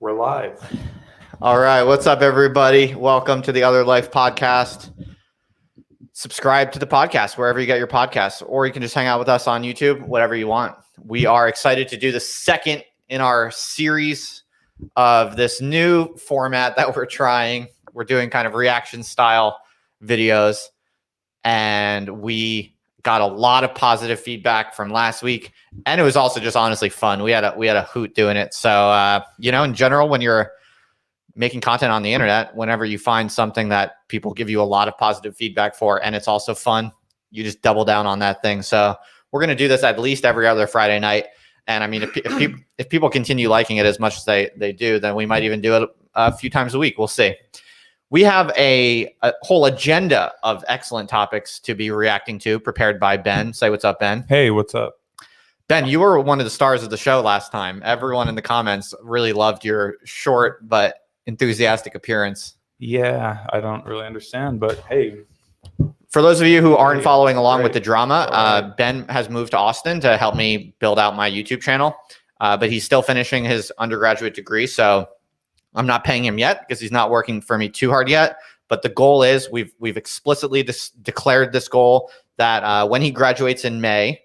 We're live. All right. What's up, everybody? Welcome to the Other Life podcast. Subscribe to the podcast wherever you get your podcasts, or you can just hang out with us on YouTube, whatever you want. We are excited to do the second in our series of this new format that we're trying. We're doing kind of reaction style videos, and we got a lot of positive feedback from last week, and it was also just honestly fun. We had a hoot doing it. So in general, when you're making content on the internet, whenever you find something that people give you a lot of positive feedback for, and it's also fun, you just double down on that thing. So we're going to do this at least every other Friday night. And I mean, if people continue liking it as much as they do, then we might even do it a few times a week. We'll see. We have a whole agenda of excellent topics to be reacting to, prepared by Ben. Say what's up, Ben. Hey, what's up? Ben, you were one of the stars of the show last time. Everyone in the comments really loved your short but enthusiastic appearance. Yeah, I don't really understand, but hey. For those of you who aren't following along with the drama, Ben has moved to Austin to help me build out my YouTube channel, but he's still finishing his undergraduate degree, so I'm not paying him yet because he's not working for me too hard yet. But the goal is we've explicitly declared this goal that when he graduates in May,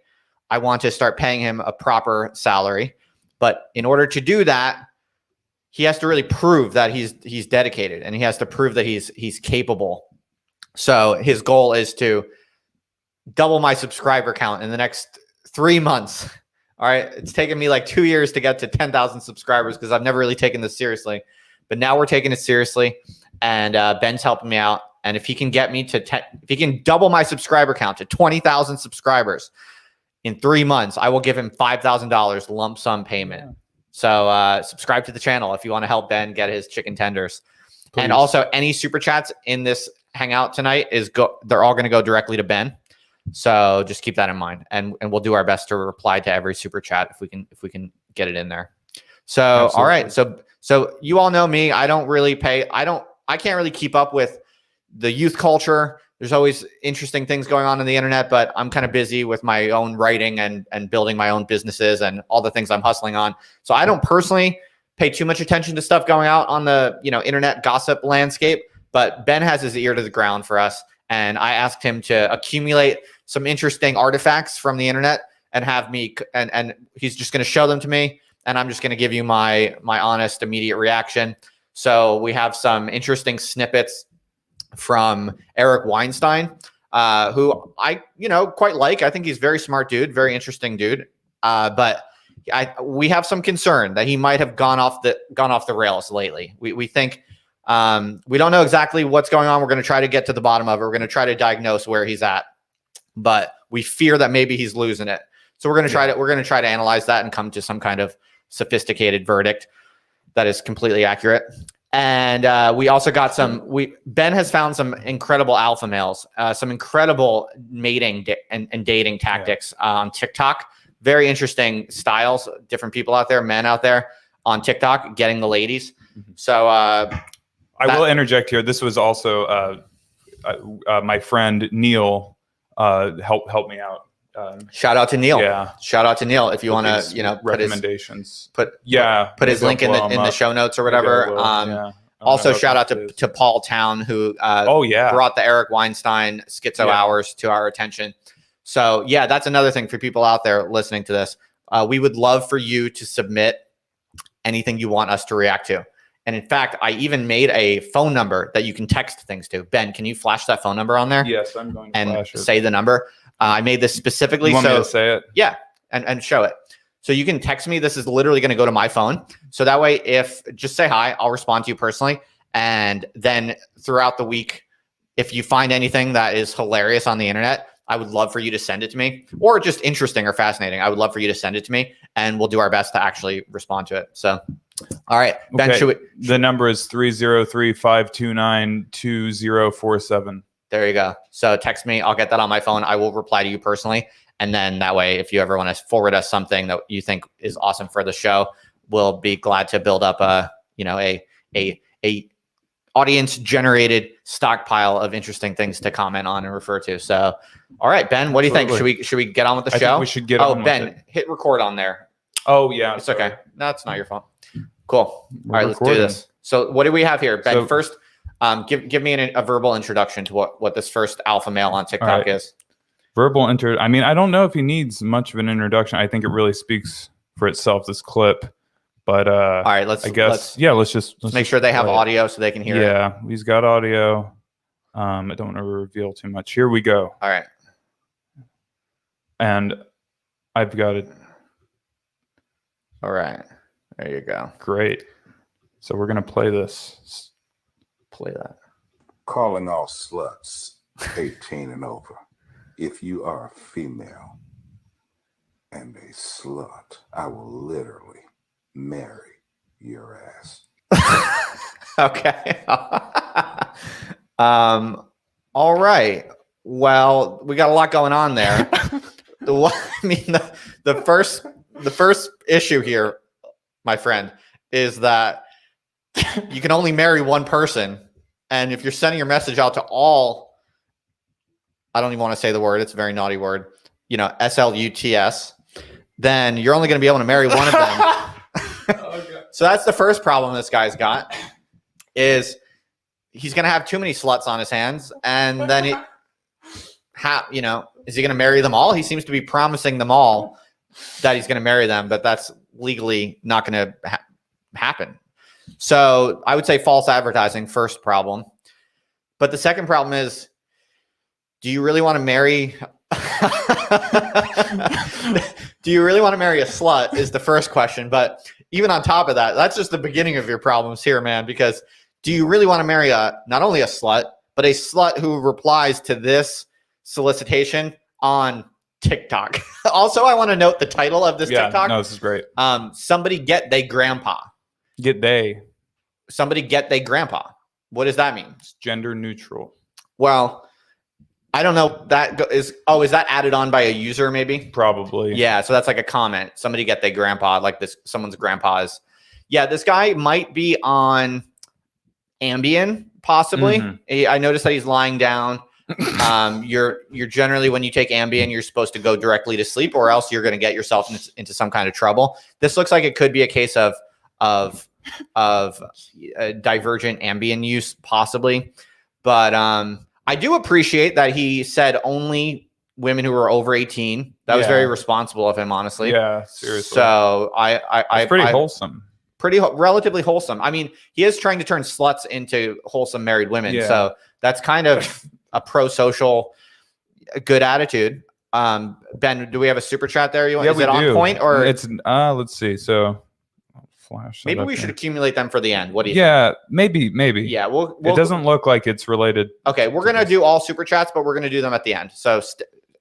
I want to start paying him a proper salary. But in order to do that, he has to really prove that he's dedicated, and he has to prove that he's capable. So his goal is to double my subscriber count in the next 3 months. All right. It's taken me like 2 years to get to 10,000 subscribers because I've never really taken this seriously. But now we're taking it seriously, and Ben's helping me out. And if he can get me to if he can double my subscriber count to 20,000 subscribers in 3 months, I will give him $5,000 lump sum payment. Yeah. So subscribe to the channel if you want to help Ben get his chicken tenders. Please. And also any super chats in this hangout tonight they're all going to go directly to Ben. So just keep that in mind, and we'll do our best to reply to every super chat if we can get it in there. So absolutely. All right, so you all know me. I can't really keep up with the youth culture. There's always interesting things going on the internet, but I'm kind of busy with my own writing and building my own businesses and all the things I'm hustling on. So I don't personally pay too much attention to stuff going out on the internet gossip landscape. But Ben has his ear to the ground for us, and I asked him to accumulate some interesting artifacts from the internet and have me, and he's just going to show them to me, and I'm just going to give you my honest, immediate reaction. So we have some interesting snippets from Eric Weinstein, who I quite like. I think he's a very smart dude, very interesting dude. But we have some concern that he might have gone off the rails lately. We think. We don't know exactly what's going on. We're going to try to get to the bottom of it. We're going to try to diagnose where he's at, but we fear that maybe he's losing it. So we're going to try to analyze that and come to some kind of sophisticated verdict that is completely accurate. And we also got Ben has found some incredible alpha males, some incredible mating and dating tactics on TikTok. Very interesting styles, different people out there, men out there on TikTok getting the ladies. So, I will interject here. This was also my friend Neil helped me out. Shout out to Neil. Yeah. Shout out to Neil if you want to recommendations. Put his link in the show notes or whatever. Also shout out to Paul Town who brought the Eric Weinstein Schizo hours to our attention. So yeah, that's another thing for people out there listening to this. We would love for you to submit anything you want us to react to. And in fact, I even made a phone number that you can text things to. Ben, can you flash that phone number on there? Yes, I'm going to flash it. Say the number. I made this specifically. You want me to say it? Yeah, and show it. So you can text me. This is literally going to go to my phone. So that way, just say hi, I'll respond to you personally. And then throughout the week, if you find anything that is hilarious on the internet, I would love for you to send it to me, or just interesting or fascinating. I would love for you to send it to me, and we'll do our best to actually respond to it. So, all right, Ben, okay. The number is 303-529-2047. There you go. So text me. I'll get that on my phone. I will reply to you personally. And then that way, if you ever want to forward us something that you think is awesome for the show, we'll be glad to build up a audience generated stockpile of interesting things to comment on and refer to. So, all right, Ben, what do you think? Should we get on with the show? I think we should get on with it. Oh, Ben, hit record on there. Oh, yeah. It's okay. No, it's not your phone. Cool. All right, let's do this. So what do we have here, Ben? So, first, give me a verbal introduction to what this first alpha male on TikTok is. Verbal I mean, I don't know if he needs much of an introduction. I think it really speaks for itself, this clip. But all right, let's make sure they have audio so they can hear it. Yeah, he's got audio. I don't want to reveal too much. Here we go. All right. And I've got it. All right. There you go. Great. So we're going to play this. Play that. Calling all sluts 18 and over. If you are a female and a slut, I will literally marry your ass. Okay. All right. Well, we got a lot going on there. The first issue here, my friend, is that you can only marry one person. And if you're sending your message out to all, I don't even want to say the word, it's a very naughty word, SLUTS, then you're only going to be able to marry one of them. Okay. So that's the first problem this guy's got, is he's going to have too many sluts on his hands. And then is he going to marry them all? He seems to be promising them all that he's going to marry them, but that's legally not going to happen. So I would say false advertising, first problem. But the second problem is, do you really want to marry? Do you really want to marry a slut is the first question. But even on top of that, that's just the beginning of your problems here, man, because do you really want to marry not only a slut, but a slut who replies to this solicitation on TikTok? Also, I want to note the title of this TikTok. No, this is great. Somebody get they grandpa. Somebody get they grandpa. What does that mean? It's gender neutral. Well, I don't know. Is that added on by a user maybe? Probably. Yeah, so that's like a comment. Somebody get their grandpa, like this. Someone's grandpa is. Yeah, this guy might be on Ambien, possibly. Mm-hmm. I noticed that he's lying down. You're generally, when you take Ambien, you're supposed to go directly to sleep, or else you're going to get yourself into some kind of trouble. This looks like it could be a case of divergent Ambien use, possibly. But I do appreciate that he said only women who are over 18. That was very responsible of him, honestly. Yeah, seriously. So it's pretty wholesome. Relatively wholesome. I mean, he is trying to turn sluts into wholesome married women. Yeah. So that's kind of a pro-social good attitude. Ben, do we have a super chat there? Is it on point, or it's let's see. So flash. Maybe we should accumulate them for the end. What do you think? Yeah, maybe. Yeah, we'll it doesn't look like it's related. Okay, we're going to do all super chats, but we're going to do them at the end. So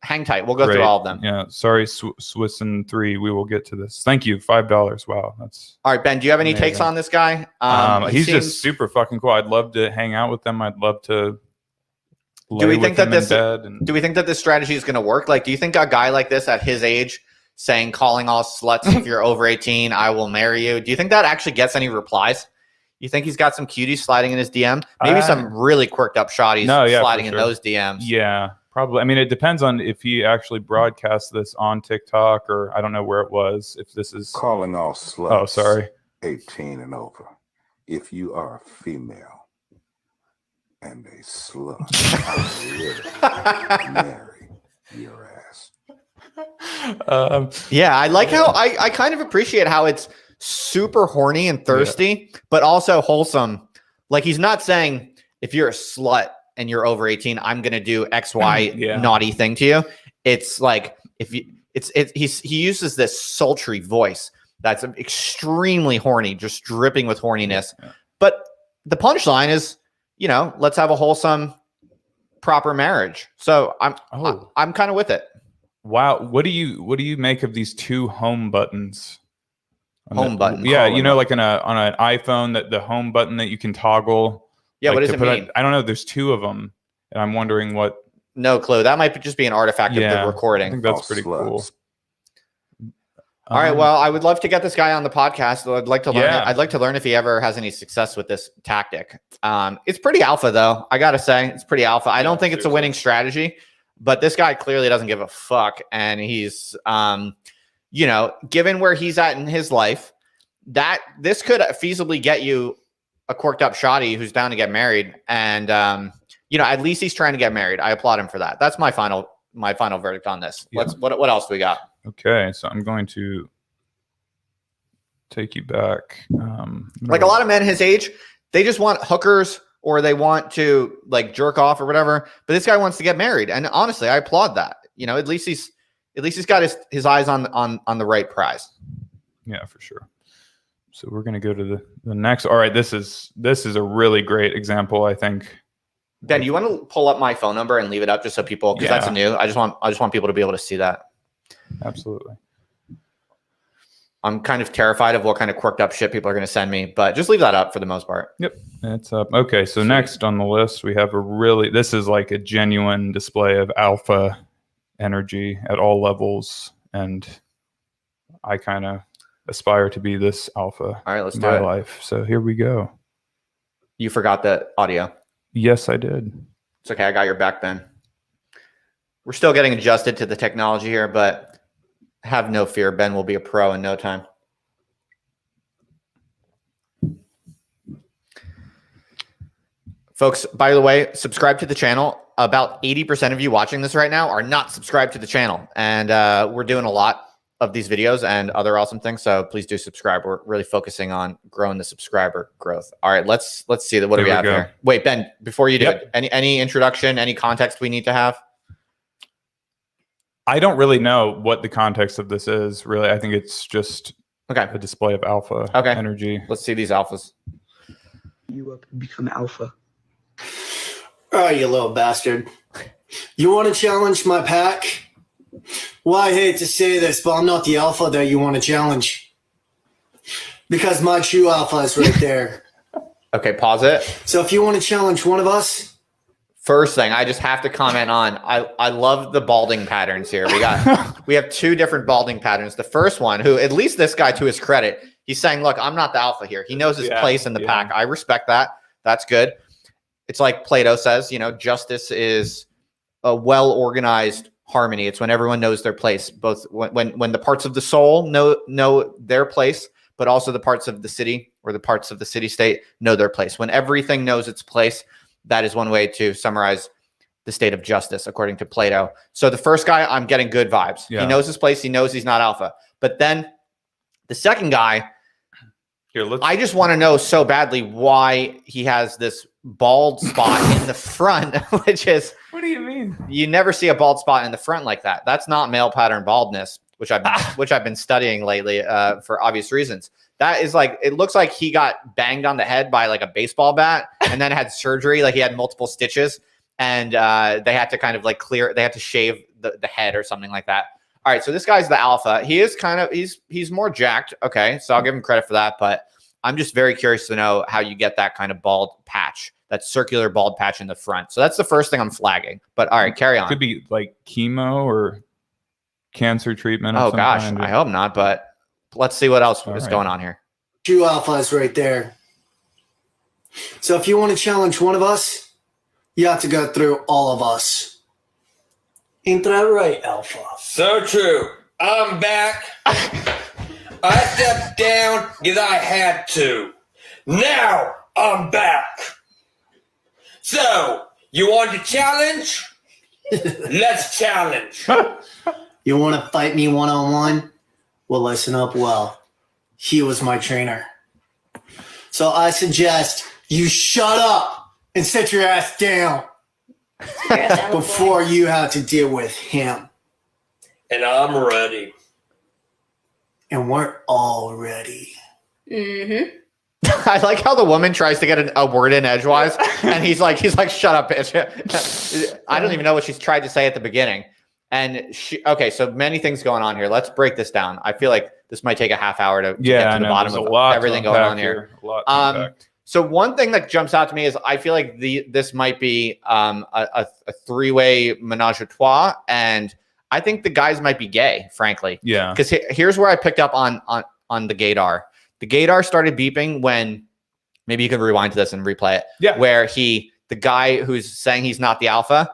hang tight. We'll go through all of them. Yeah, sorry, Swisson 3. We will get to this. Thank you. $5. Wow, that's all right. Ben, do you have any takes on this guy? He's just super fucking cool. I'd love to hang out with them. I'd love to. Do we think that this strategy is going to work? Like, do you think a guy like this at his age calling all sluts if you're over 18, I will marry you, do you think that actually gets any replies? You think he's got some cuties sliding in his DM? Maybe some really quirked up shotties sliding in those DMs. Yeah, probably. I mean, it depends on if he actually broadcasts this on TikTok, or I don't know where it was. If this is calling all sluts. Oh, sorry. 18 and over. If you are a female and a slut, I will marry your ass. Yeah, I like how I kind of appreciate how it's super horny and thirsty, but also wholesome. Like, he's not saying if you're a slut and you're over 18, I'm gonna do XY naughty thing to you. It's like he uses this sultry voice that's extremely horny, just dripping with horniness. Yeah. But the punchline is, let's have a wholesome, proper marriage. So I'm kind of with it. Wow, what do you make of these two home buttons? Buttons. Yeah, like on an iPhone, that the home button that you can toggle. Yeah, what does it mean? I don't know. There's two of them, and I'm wondering what. No clue. That might just be an artifact of the recording. I think that's pretty cool. All right. Well, I would love to get this guy on the podcast. I'd like to learn. I'd like to learn if he ever has any success with this tactic. It's pretty alpha, though. I gotta say, it's pretty alpha. I don't think it's a winning strategy. But this guy clearly doesn't give a fuck. And he's, given where he's at in his life, this could feasibly get you a corked up shotty who's down to get married. And, at least he's trying to get married. I applaud him for that. That's my final verdict on this. Yeah. What else do we got? Okay, so I'm going to take you back. Like a lot of men his age, they just want hookers or they want to like jerk off or whatever. But this guy wants to get married, and honestly, I applaud that. At least he's got his eyes on the right prize. Yeah, for sure. So we're gonna go to the next. All right, this is a really great example, I think. Ben, you want to pull up my phone number and leave it up just so people, because that's new. I just want people to be able to see that. Absolutely. I'm kind of terrified of what kind of quirked up shit people are going to send me, but just leave that up for the most part. Yep, it's up. Okay, so next on the list, we have this is like a genuine display of alpha energy at all levels, and I kind of aspire to be this alpha. All right, let's in do my it. life. So here we go. You forgot the audio. Yes, I did. It's okay. I got your back, Ben. We're still getting adjusted to the technology here, but have no fear. Ben will be a pro in no time. Folks, by the way, subscribe to the channel. About 80% of you watching this right now are not subscribed to the channel. And we're doing a lot of these videos and other awesome things. So please do subscribe. We're really focusing on growing the subscriber growth. All right, let's see what do we have here. Wait, Ben, before you do it, any introduction, any context we need to have? I don't really know what the context of this is, really. I think it's just a display of alpha energy. Let's see these alphas. You become alpha. Oh, you little bastard. You want to challenge my pack? Well, I hate to say this, but I'm not the alpha that you want to challenge. Because my true alpha is right there. Okay, pause it. So if you want to challenge one of us. First thing, I just have to comment on, I love the balding patterns here. We have two different balding patterns. The first one, who at least this guy, to his credit, he's saying, look, I'm not the alpha here. He knows his place in the pack. I respect that. That's good. It's like Plato says, justice is a well-organized harmony. It's when everyone knows their place, both when the parts of the soul know their place, but also the parts of the city or the parts of the city-state know their place. When everything knows its place, that is one way to summarize the state of justice, according to Plato. So the first guy, I'm getting good vibes. Yeah. He knows his place. He knows he's not alpha. But then the second guy, I just want to know so badly why he has this bald spot in the front, which is... What do you mean? You never see a bald spot in the front like that. That's not male pattern baldness, which I've been studying lately for obvious reasons. That is like, it looks like he got banged on the head by like a baseball bat and then had surgery. Like he had multiple stitches and they had to kind of like they had to shave the head or something like that. All right. So this guy's the alpha. He is kind of, he's more jacked. Okay. So I'll give him credit for that. But I'm just very curious to know how you get that kind of bald patch, that circular bald patch in the front. So that's the first thing I'm flagging. But all right, carry on. Could be like chemo or cancer treatment. Oh gosh, I hope not. But let's see what else is going on here. True alpha is right there. So if you want to challenge one of us, you have to go through all of us. Ain't that right, alpha? So true. I'm back. I stepped down because I had to. Now I'm back. So, you want to challenge? Let's challenge. You want to fight me one-on-one? Well, listen up well. He was my trainer. So I suggest you shut up and sit your ass down before you have to deal with him. And I'm ready. And we're all ready. Mm-hmm. I like how the woman tries to get a word in edgewise, and he's like, shut up, bitch. I don't even know what she's tried to say at the beginning. And okay, so many things going on here. Let's break this down. I feel like this might take a half hour to get to the bottom of everything going on here. So one thing that jumps out to me is I feel like this might be a three-way menage a trois, and I think the guys might be gay, frankly. Yeah. Because here's where I picked up on the gaydar. The gaydar started beeping when, maybe you can rewind to this and replay it. Yeah. Where the guy who's saying he's not the alpha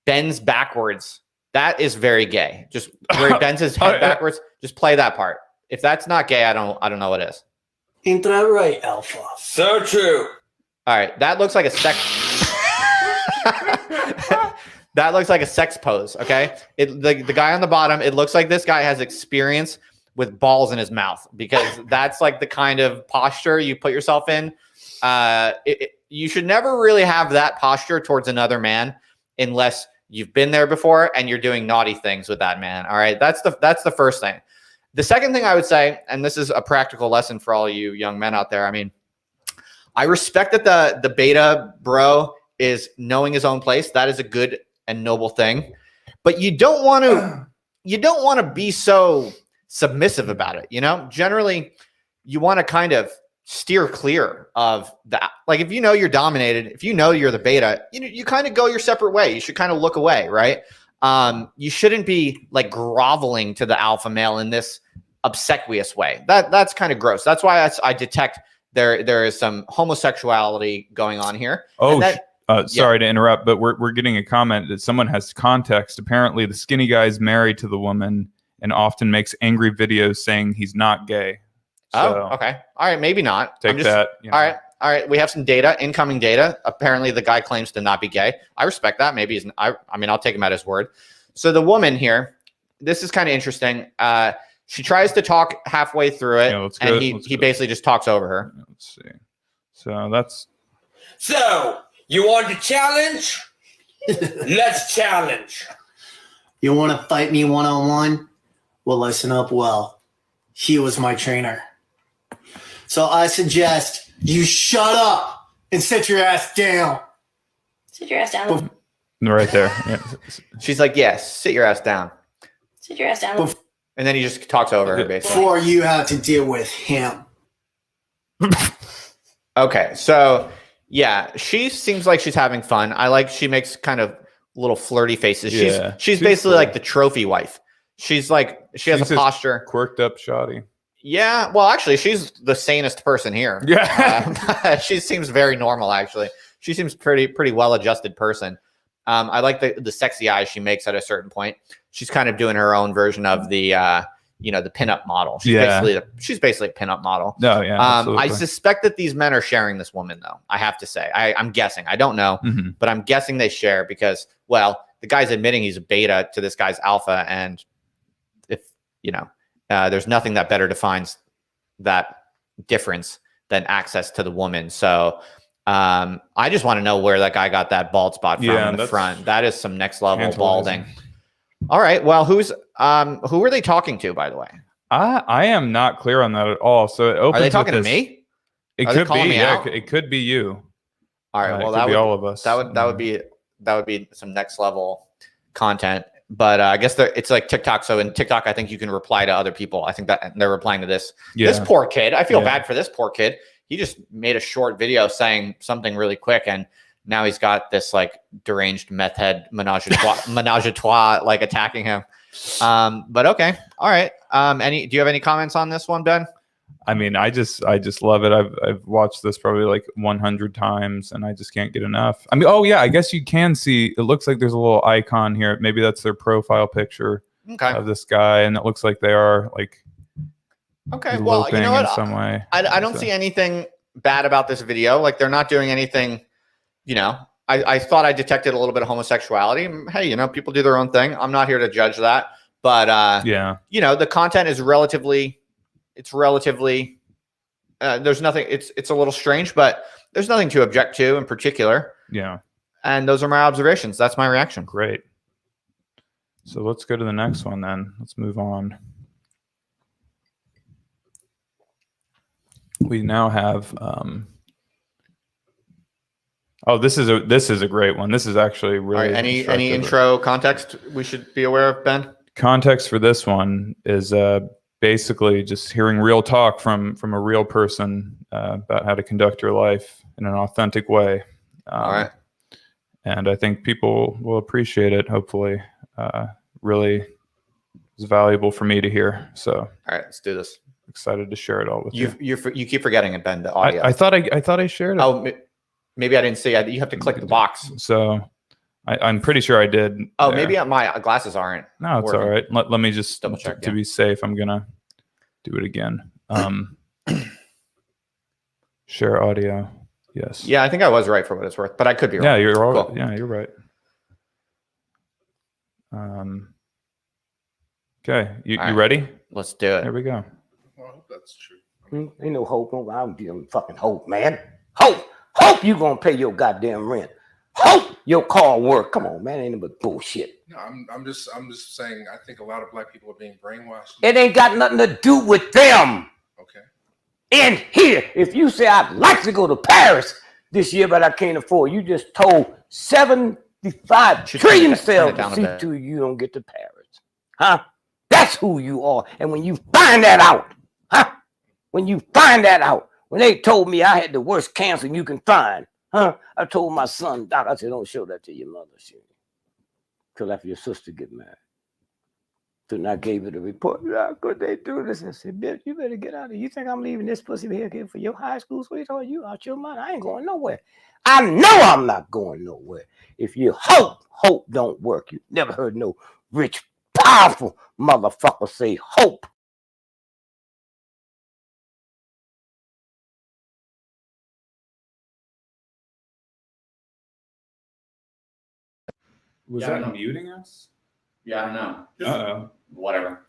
bends backwards. That is very gay. Just where he bends his head backwards. Just play that part. If that's not gay, I don't know what is. Ain't that right, Alpha? So true. All right, that looks like a sex. That looks like a sex pose. Okay, the guy on the bottom. It looks like this guy has experience with balls in his mouth, because that's like the kind of posture you put yourself in. You should never really have that posture towards another man unless you've been there before and you're doing naughty things with that man. All right, that's the first thing. The second thing I would say, and this is a practical lesson for all you young men out there. I mean, I respect that the beta bro is knowing his own place. That is a good and noble thing, but you don't want to be so submissive about it. You know, generally you want to kind of steer clear of that. Like, if you know you're dominated, if you know you're the beta, you kind of go your separate way. You should kind of look away, right? You shouldn't be like groveling to the alpha male in this obsequious way. That's kind of gross. That's why I detect there is some homosexuality going on here. Oh, sorry to interrupt, but we're getting a comment that someone has context. Apparently, the skinny guy is married to the woman and often makes angry videos saying he's not gay. So, oh, okay. All right. Maybe not. Take that. You know. All right. All right. We have some data, incoming data. Apparently, the guy claims to not be gay. I respect that. Maybe he's. I mean, I'll take him at his word. So the woman here, this is kind of interesting. She tries to talk halfway through it, and he basically just talks over her. Let's see. So that's. So you want to challenge? Let's challenge. You want to fight me one-on-one? Well, listen up well. He was my trainer. So I suggest you shut up and sit your ass down. Sit your ass down. Right there. Yeah. She's like, yes, sit your ass down. Sit your ass down. And then he just talks over her, basically. Before you have to deal with him. Okay, so yeah, she seems like she's having fun. She makes kind of little flirty faces. Yeah, she's basically like the trophy wife. She's like, she has a posture. Quirked up shoddy. Yeah, well, actually, she's the sanest person here. Yeah. She seems very normal, actually. She seems pretty well-adjusted person. I like the sexy eyes she makes at a certain point. She's kind of doing her own version of the the pinup model. She's basically a pinup model. No, yeah. I suspect that these men are sharing this woman, though. I have to say, I'm guessing. I don't know, but I'm guessing they share because, well, the guy's admitting he's a beta to this guy's alpha, and if there's nothing that better defines that difference than access to the woman. So. I just want to know where that guy got that bald spot from in the front. That is some next level balding. All right. Well, who are they talking to, by the way? I am not clear on that at all. So it opens. Are they talking to me? It could be. Yeah, it could be you. All right. Well, that would be all of us. That would be some next level content. But I guess it's like TikTok. So in TikTok, I think you can reply to other people. I think that they're replying to this. Yeah. This poor kid. I feel bad for this poor kid. He just made a short video saying something really quick, and now he's got this like deranged meth head menage a trois like attacking him. But okay, all right. Do you have any comments on this one, Ben? I mean, I just love it. I've watched this probably like 100 times, and I just can't get enough. I mean, oh yeah, I guess you can see. It looks like there's a little icon here. Maybe that's their profile picture of this guy, and it looks like they are like. Okay, well, you know what? In some way. I don't see anything bad about this video. Like, they're not doing anything, I thought I detected a little bit of homosexuality. Hey, people do their own thing. I'm not here to judge that. But, the content is there's nothing, it's a little strange, but there's nothing to object to in particular. Yeah. And those are my observations. That's my reaction. Great. So let's go to the next one then. Let's move on. We now have this is a great one. This is actually really any intro context we should be aware of, Ben? Context for this one is basically just hearing real talk from a real person about how to conduct your life in an authentic way. All right. And I think people will appreciate it, hopefully. Really is valuable for me to hear. So all right, let's do this. Excited to share it all with you. You keep forgetting it, Ben. The audio. I thought I shared it. Oh, maybe I didn't see. You have to click the box. So I'm pretty sure I did. Oh, maybe my glasses aren't. No, it's working. all right. Let me just double check to be safe. I'm gonna do it again. Share audio. Yes. Yeah, I think I was right for what it's worth, but I could be wrong. Yeah, you're all. Cool. Yeah, you're right. Okay, you right. ready? Let's do it. Here we go. Well, I hope that's true. Ain't no hope. I don't give them fucking hope, man. Hope you gonna pay your goddamn rent. Hope your car work. Come on, man. Ain't no but bullshit. No, I'm just saying. I think a lot of black people are being brainwashed. It ain't got nothing to do with them. Okay. And here, if you say I'd like to go to Paris this year, but I can't afford, you just told 75 trillion cells to see to you don't get to Paris. Huh? That's who you are. And when you find that out, when you find that out, when they told me I had the worst cancer you can find, I told my son, Doc, I said, don't show that to your mother, till after your sister get married. So I gave it a report. How could they do this? I said, bitch, you better get out of here. You think I'm leaving this pussy here for your high school sweetheart? You out your mind. I ain't going nowhere. I know I'm not going nowhere. If you hope don't work. You never heard no rich, powerful motherfucker say hope. Was Yeah, I that know. muting us? Yeah, I don't know. Uh-oh. Whatever.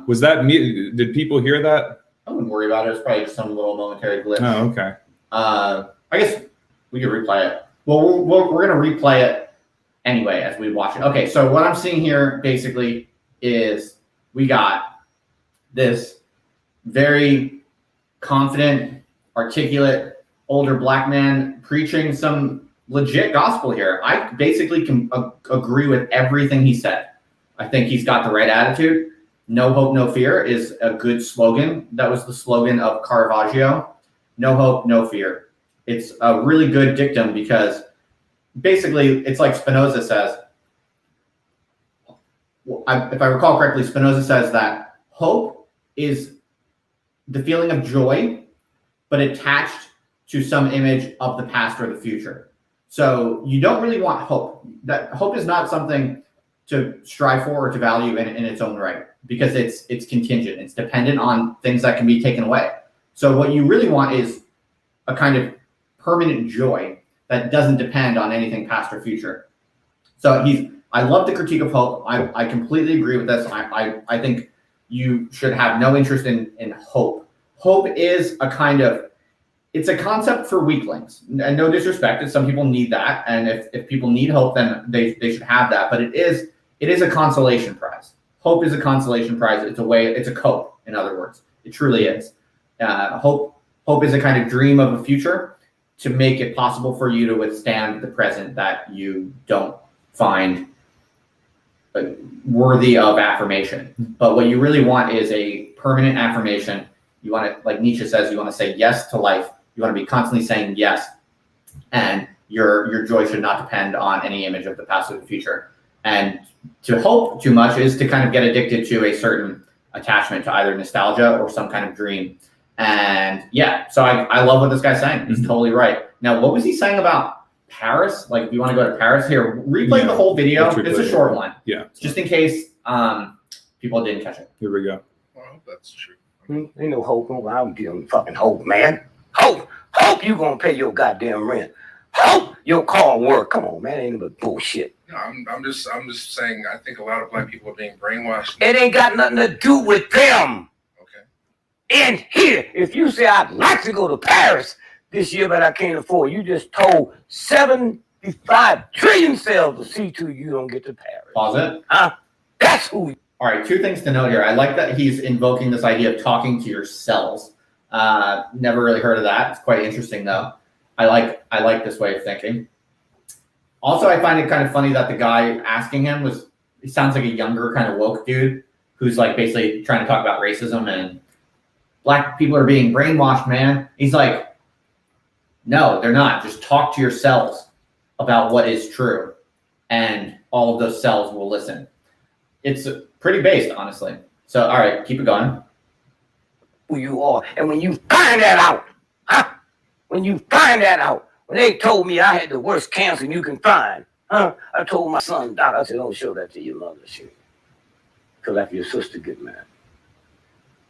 Was that mute? Did people hear that? I wouldn't worry about it. It's probably just some little momentary glitch. Oh, okay. I guess we could replay it. Well, we're going to replay it anyway as we watch it. Okay, so what I'm seeing here basically is we got this very confident, articulate, older black man preaching some legit gospel here. I basically can agree with everything he said. I think he's got the right attitude. No hope, no fear is a good slogan. That was the slogan of Caravaggio. No hope, no fear. It's a really good dictum because basically it's like Spinoza says. If I recall correctly, Spinoza says that hope is the feeling of joy, but attached to some image of the past or the future. So you don't really want hope. That hope is not something to strive for or to value in its own right, because it's contingent. It's dependent on things that can be taken away. So what you really want is a kind of permanent joy that doesn't depend on anything past or future. So I love the critique of hope. I completely agree with this. I think you should have no interest in hope. Hope is a kind of, it's a concept for weaklings. And no disrespect, some people need that. And if people need hope, then they should have that. But it is a consolation prize. Hope is a consolation prize. It's a cope, in other words. It truly is. Hope is a kind of dream of a future to make it possible for you to withstand the present that you don't find worthy of affirmation. But what you really want is a permanent affirmation. You want to, like Nietzsche says, you want to say yes to life. You want to be constantly saying yes. And your joy should not depend on any image of the past or the future. And to hope too much is to kind of get addicted to a certain attachment to either nostalgia or some kind of dream. And yeah, so I love what this guy's saying. He's totally right. Now, what was he saying about Paris? Like, if you want to go to Paris, here, replay the whole video. It's a short one. Yeah. Just in case people didn't catch it. Here we go. Well, I hope that's true. Ain't no hope. I don't give them fucking hope, man. Hope you gonna pay your goddamn rent. Hope your car work. Come on, man. Ain't no but bullshit. No, I'm just saying. I think a lot of black people are being brainwashed. It ain't got nothing to do with them. Okay. And here, if you say I'd like to go to Paris this year, but I can't afford, you just told 75 trillion cells to see to you don't get to Paris. Pause it. That's who. All right, two things to note here. I like that he's invoking this idea of talking to your cells. Never really heard of that. It's quite interesting, though. I like this way of thinking. Also, I find it kind of funny that the guy asking him he sounds like a younger kind of woke dude who's like basically trying to talk about racism and black people are being brainwashed, man. He's like, no, they're not. Just talk to your cells about what is true, and all of those cells will listen. It's pretty based, honestly. So, all right, keep it going. Who you are. And when you find that out, when you find that out, when they told me I had the worst cancer you can find, I told my son, Doc, I said, don't show that to your mother, till after your sister get married.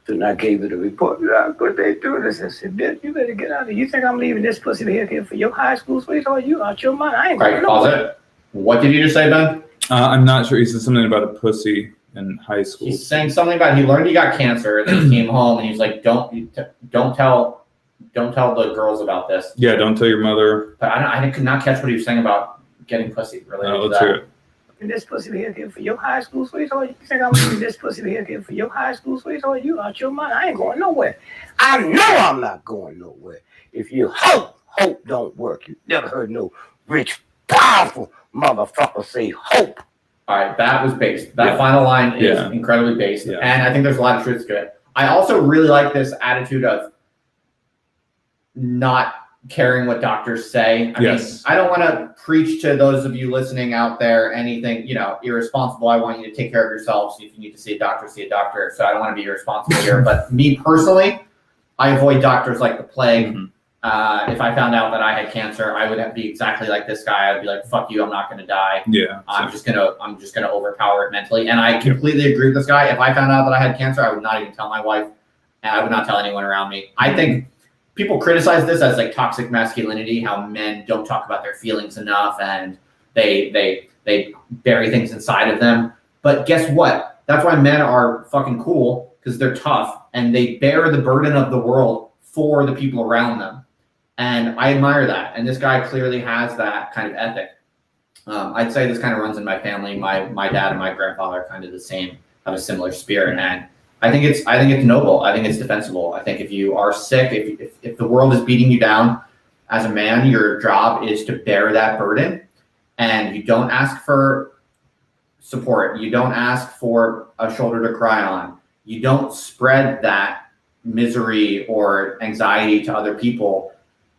Then I gave it a report. What they do this? I said, bitch, you better get out of here. You think I'm leaving this pussy here for your high school sweetheart? You out your mind. I ain't Right, going pause nowhere. it. What did you just say, Ben? I'm not sure. He said something about a pussy in high school. He's saying something about he learned he got cancer, and then he came home and he's like, don't tell the girls about this. Yeah, don't tell your mother. But I could not catch what he was saying about getting pussy related to Let's that. hear it. This pussy here for your high school sweetheart. You think I'm leaving this pussy here for your high school sweetheart? You out your mind. I ain't going nowhere. I know I'm not going nowhere. If you hope don't work. You never heard no rich, powerful motherfucker say hope. All right, that was based. That final line is incredibly based, and I think there's a lot of truth to it. I also really like this attitude of not caring what doctors say. I mean, I don't want to preach to those of you listening out there anything, irresponsible. I want you to take care of yourselves. If you need to see a doctor, see a doctor. So I don't want to be irresponsible here. But me personally, I avoid doctors like the plague. If I found out that I had cancer, I would be exactly like this guy. I'd be like, "Fuck you! I'm not going to die. Yeah, I'm just gonna overpower it mentally." And I completely agree with this guy. If I found out that I had cancer, I would not even tell my wife, and I would not tell anyone around me. I think people criticize this as like toxic masculinity, how men don't talk about their feelings enough, and they bury things inside of them. But guess what? That's why men are fucking cool, because they're tough and they bear the burden of the world for the people around them. And I admire that. And this guy clearly has that kind of ethic. I'd say this kind of runs in my family. My dad and my grandfather are kind of the same, have a similar spirit. And I think it's noble. I think it's defensible. I think if you are sick, if the world is beating you down as a man, your job is to bear that burden, and you don't ask for support. You don't ask for a shoulder to cry on. You don't spread that misery or anxiety to other people.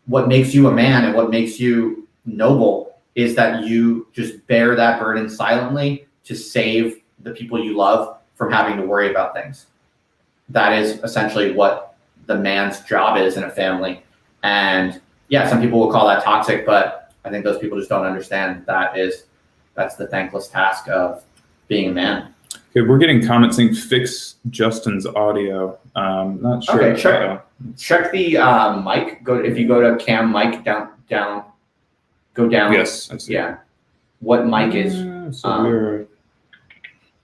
What makes you a man and what makes you noble is that you just bear that burden silently to save the people you love from having to worry about things. That is essentially what the man's job is in a family. And yeah, some people will call that toxic, but I think those people just don't understand that's the thankless task of being a man. Okay, we're getting comments saying fix Justin's audio. Not sure. Okay, check the mic. If you go to cam mic down, go down. Yes, I see. Yeah. What mic is?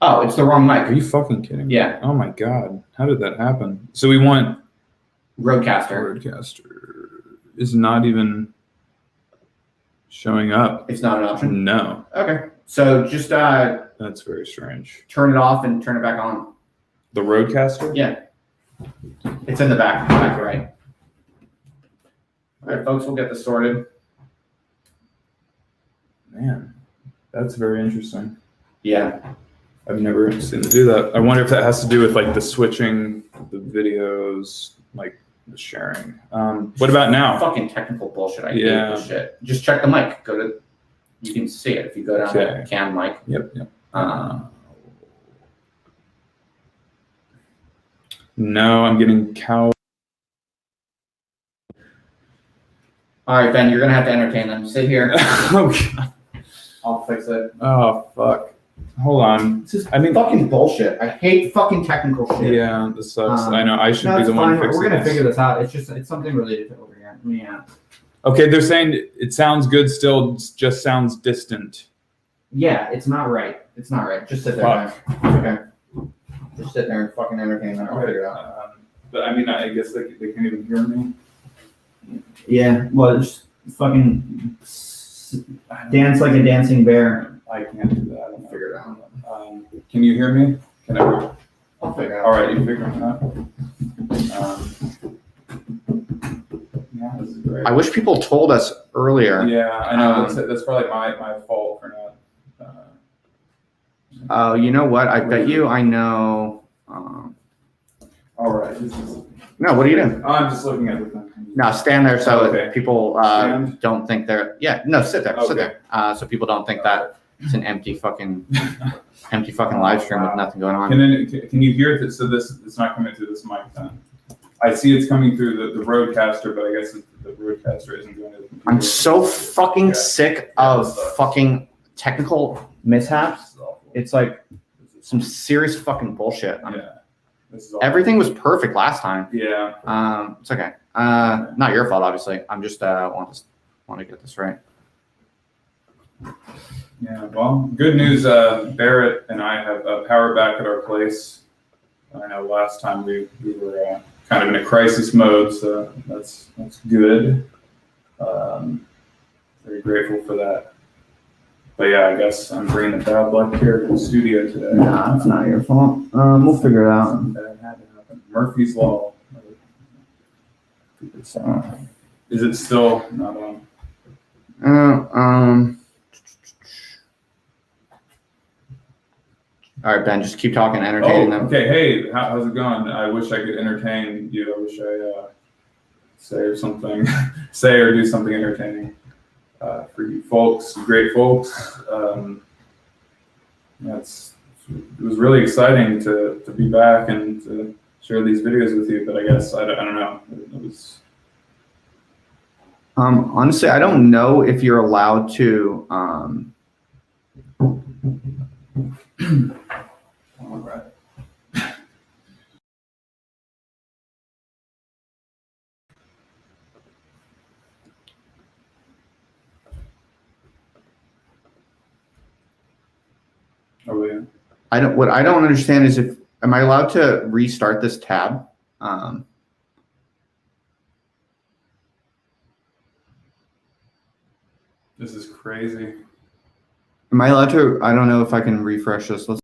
Oh, it's the wrong mic. Are you fucking kidding me? Yeah. Oh my god, how did that happen? So we want Roadcaster. Roadcaster is not even showing up. It's not an option. No. Okay, so just that's very strange. Turn it off and turn it back on. The Roadcaster? Yeah. It's in the back right. All right, folks, we'll get this sorted. Man, that's very interesting. Yeah. I've never seen them do that. I wonder if that has to do with like the switching the videos, like the sharing. What about now? Fucking technical bullshit. I hate this shit. Just check the mic. You can see it if you go down to cam mic. Yep. No, I'm getting cow. All right, Ben, you're gonna have to entertain them. Sit here. Oh god. I'll fix it. Oh fuck. Hold on. This is fucking bullshit. I hate fucking technical shit. Yeah, this sucks. I know. I should be the one fixing it. We're gonna figure this out. It's something related to over here. Yeah. Okay, they're saying it sounds good still, just sounds distant. Yeah, it's not right. It's not right. Just sit there. Okay. Just sit there and fucking entertain them. I'll figure it out. But I mean, I guess they can't even hear me. Yeah, well, just fucking dance like a dancing bear. I can't do that. I'll figure it out. Can you hear me? Can I? I'll figure it out. All right, you figure it out. Yeah, this is great. I wish people told us earlier. Yeah, I know. That's probably my fault for not. Oh, you know what? I bet you I know. All right. No, what are you doing? I'm just looking at the thing. No, stand there so people don't think they're. Yeah, no, sit there, sit Okay. there. So people don't think that it's an empty fucking live stream with nothing going on. Can you hear it? So it's not coming through this mic then. I see it's coming through the Roadcaster, but I guess the Roadcaster isn't going to the computer. I'm so fucking sick of fucking technical mishaps. It's like some serious fucking bullshit. This is all Everything was perfect last time. Yeah. It's okay. Not your fault, obviously. I'm just want to get this right. Yeah. Well, good news. Barrett and I have power back at our place. I know last time we were kind of in a crisis mode, so that's good. Very grateful for that. But yeah, I guess I'm bringing the bad luck here to the studio today. Nah, it's not your fault. We'll figure it out. Something bad had to happen. Murphy's Law. Is it still not on? All right, Ben, just keep talking, entertaining them. Okay. Hey, how's it going? I wish I could entertain you. I wish I say or something, say or do something entertaining for you folks, great folks. It was really exciting to be back and to share these videos with you. But I guess I don't know. It was. Honestly, I don't know if you're allowed to. All right. Oh yeah. What I don't understand is am I allowed to restart this tab? This is crazy. Am I allowed to? I don't know if I can refresh this. Let's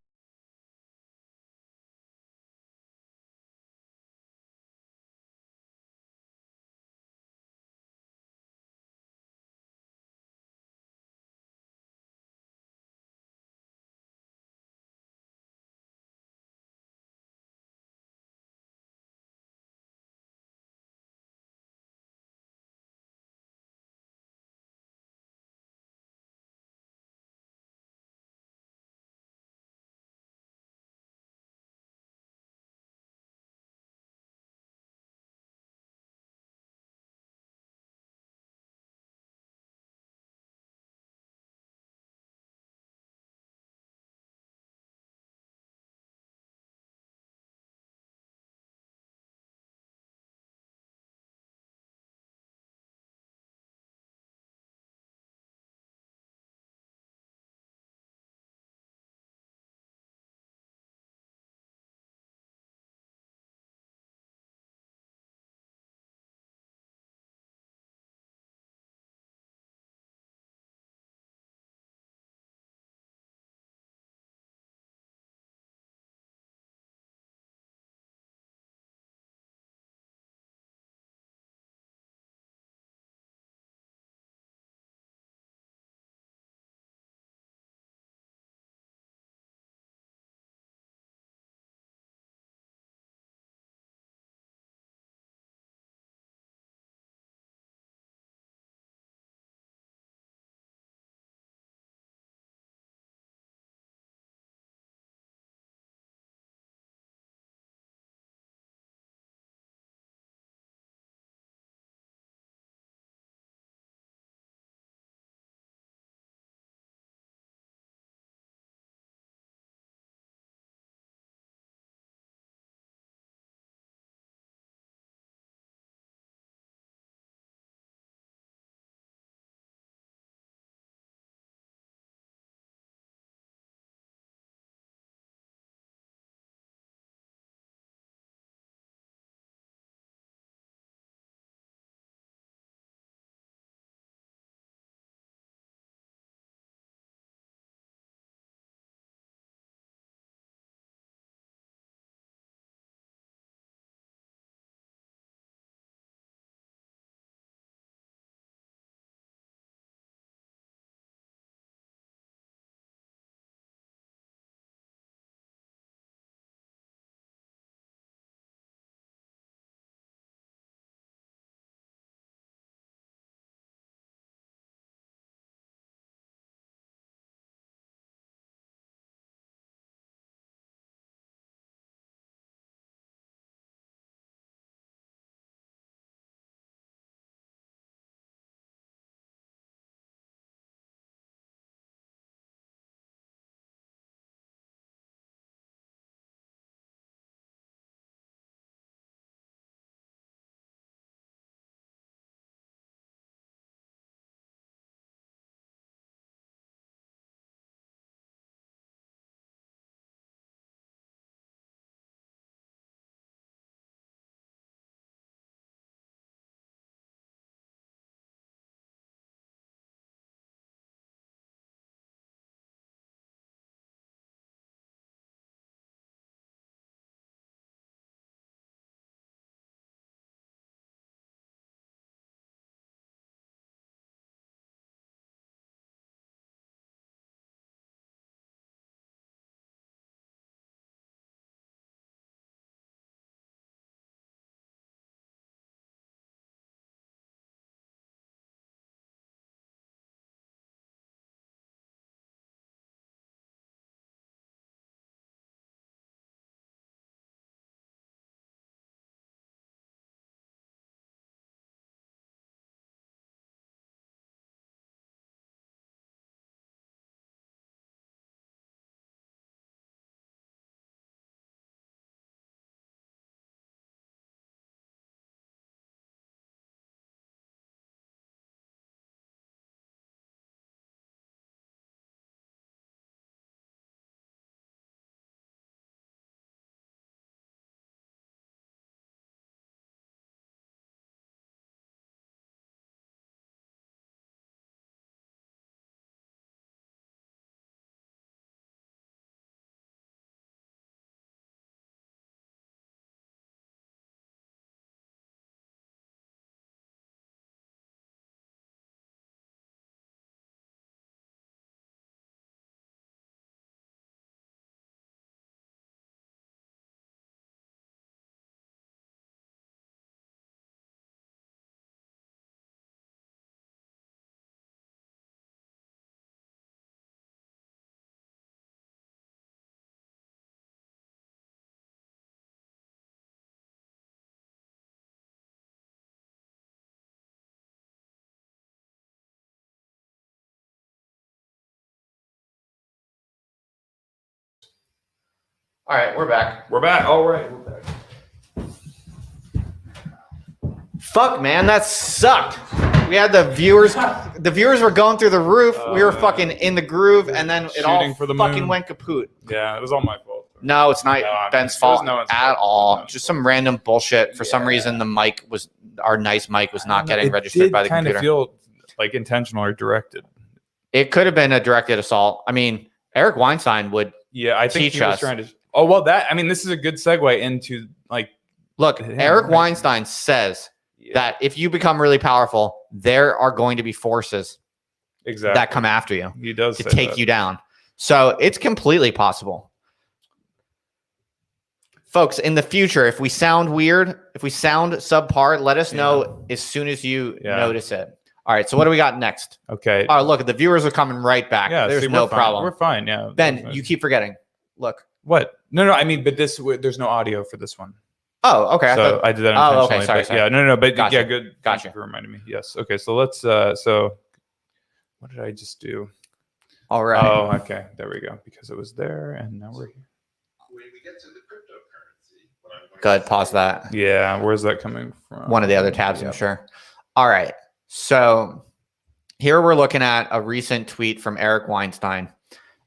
All right, we're back. We're back. All right, we're back. Fuck, man, that sucked. We had the viewers. The viewers were going through the roof. We were fucking in the groove, and then it all for the fucking moon. went kaput. Yeah, it was all my fault. No, it's not No, Ben's it was fault no one's at fault. all. No. Just some random bullshit. For some reason, the mic was our nice mic was not getting registered by the kind computer. of feel like intentional or directed. It could have been a directed assault. I mean, Eric Weinstein would Yeah, I think teach he was us. trying to. Oh well, this is a good segue into like look. him, Eric right? Weinstein says that if you become really powerful, there are going to be forces exactly that come after you he does to say take that. you down. So it's completely possible. Folks, in the future, if we sound weird, if we sound subpar, let us know as soon as you notice it. All right, so what do we got next? Okay. Oh, look, the viewers are coming right back. Yeah, There's see, no we're fine. problem. We're fine. Yeah. Ben, you keep forgetting. Look. What? No. I mean, but there's no audio for this one. Oh, okay. So I did that Oh, intentionally. okay. Sorry. Yeah, no. But Gotcha. yeah, good. Thank Gotcha. you for reminding me. Yes. Okay. So let's. So what did I just do? All right. Oh, okay. There we go. Because it was there, and now we're here. When we get to the cryptocurrency, what I'm going Go ahead. Pause that. Yeah. Where's that coming from? One of the other tabs, Yeah. I'm sure. All right. So here we're looking at a recent tweet from Eric Weinstein.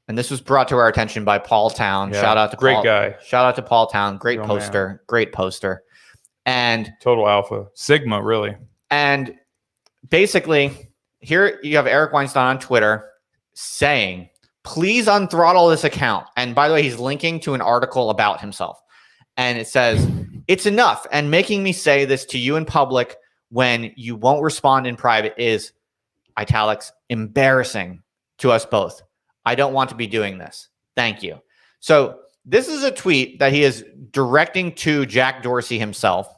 And this was brought to our attention by Paul Town. Yeah, Shout out to great Paul. guy. Shout out to Paul Town. Great Real poster. man. Great poster. And Total alpha. Sigma, really. And basically, here you have Eric Weinstein on Twitter saying, please unthrottle this account. And by the way, he's linking to an article about himself. And it says, it's enough. And making me say this to you in public when you won't respond in private is, italics, embarrassing to us both. I don't want to be doing this. Thank you. So this is a tweet that he is directing to Jack Dorsey himself.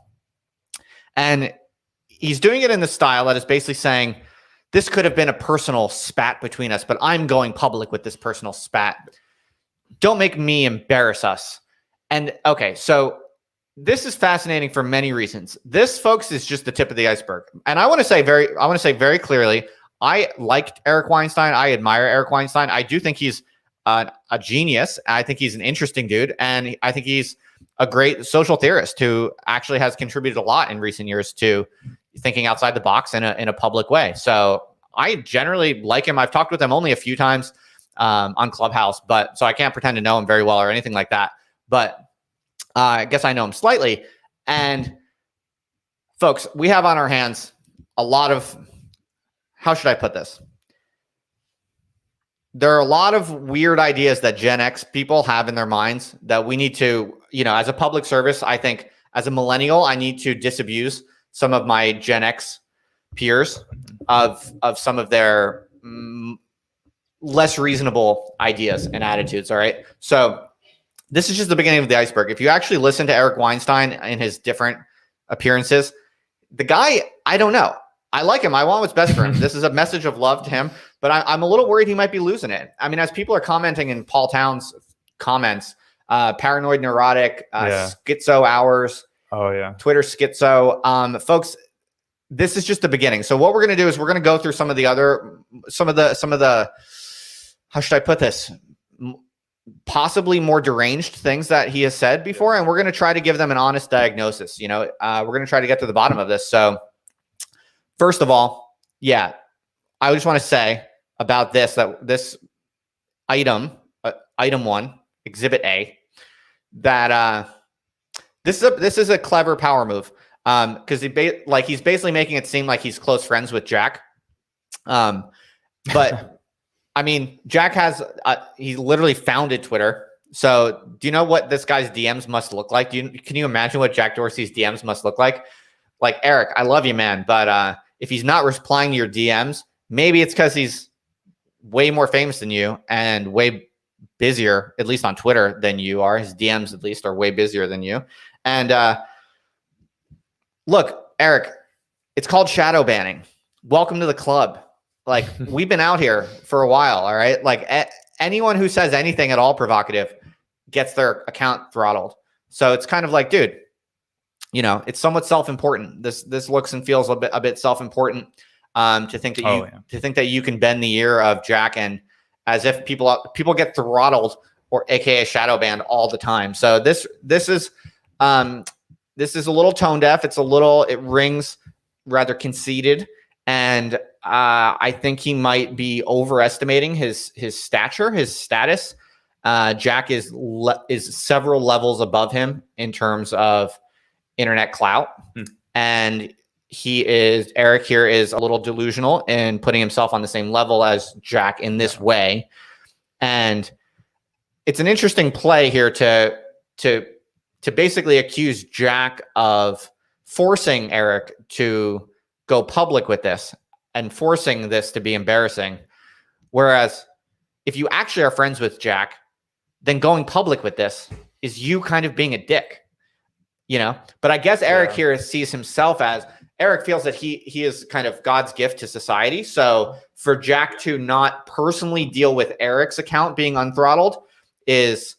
And he's doing it in the style that is basically saying, this could have been a personal spat between us, but I'm going public with this personal spat. Don't make me embarrass us. And okay, so this is fascinating for many reasons. This, folks, is just the tip of the iceberg. And I want to say very clearly, I liked Eric Weinstein. I admire Eric Weinstein. I do think he's a genius. I think he's an interesting dude. And I think he's a great social theorist who actually has contributed a lot in recent years to thinking outside the box in a public way. So I generally like him. I've talked with him only a few times on Clubhouse, but so I can't pretend to know him very well or anything like that. But I guess I know him slightly. And folks, we have on our hands a lot of, how should I put this? There are a lot of weird ideas that Gen X people have in their minds that we need to, as a public service, I think as a millennial, I need to disabuse some of my Gen X peers of some of their less reasonable ideas and attitudes. All right. So this is just the beginning of the iceberg. If you actually listen to Eric Weinstein in his different appearances, the guy, I don't know. I like him. I want what's best for him. This is a message of love to him, but I'm a little worried he might be losing it. I mean, as people are commenting in Paul Town's comments, paranoid, neurotic, schizo hours. Oh yeah. Twitter schizo. Folks, this is just the beginning. So what we're going to do is we're going to go through some of the, how should I put this? Possibly more deranged things that he has said before. And we're going to try to give them an honest diagnosis. We're going to try to get to the bottom of this. So first of all, I just want to say about this, that this item 1, Exhibit A, that this is a clever power move because he's basically making it seem like he's close friends with Jack. But I mean, Jack has he literally founded Twitter. So do you know what this guy's DMs must look like? Can you imagine what Jack Dorsey's DMs must look like? Like, Eric, I love you, man, but if he's not replying to your DMs, maybe it's because he's way more famous than you and way busier, at least on Twitter, than you are. His DMs, at least, are way busier than you. And look, Eric, it's called shadow banning. Welcome to the club. Like, we've been out here for a while, all right? Like, anyone who says anything at all provocative gets their account throttled. So it's kind of like, dude, it's somewhat self-important. This looks and feels a bit self-important to think that to think that you can bend the ear of Jack, and as if people get throttled or AKA shadow banned all the time. So this is a little tone deaf. It rings rather conceited, and I think he might be overestimating his stature, his status. Jack is several levels above him in terms of internet clout, and Eric here is a little delusional in putting himself on the same level as Jack in this way. And it's an interesting play here to basically accuse Jack of forcing Eric to go public with this and forcing this to be embarrassing. Whereas if you actually are friends with Jack, then going public with this is you kind of being a dick, But I guess Eric here sees himself as, Eric feels that he is kind of God's gift to society. So for Jack to not personally deal with Eric's account being unthrottled is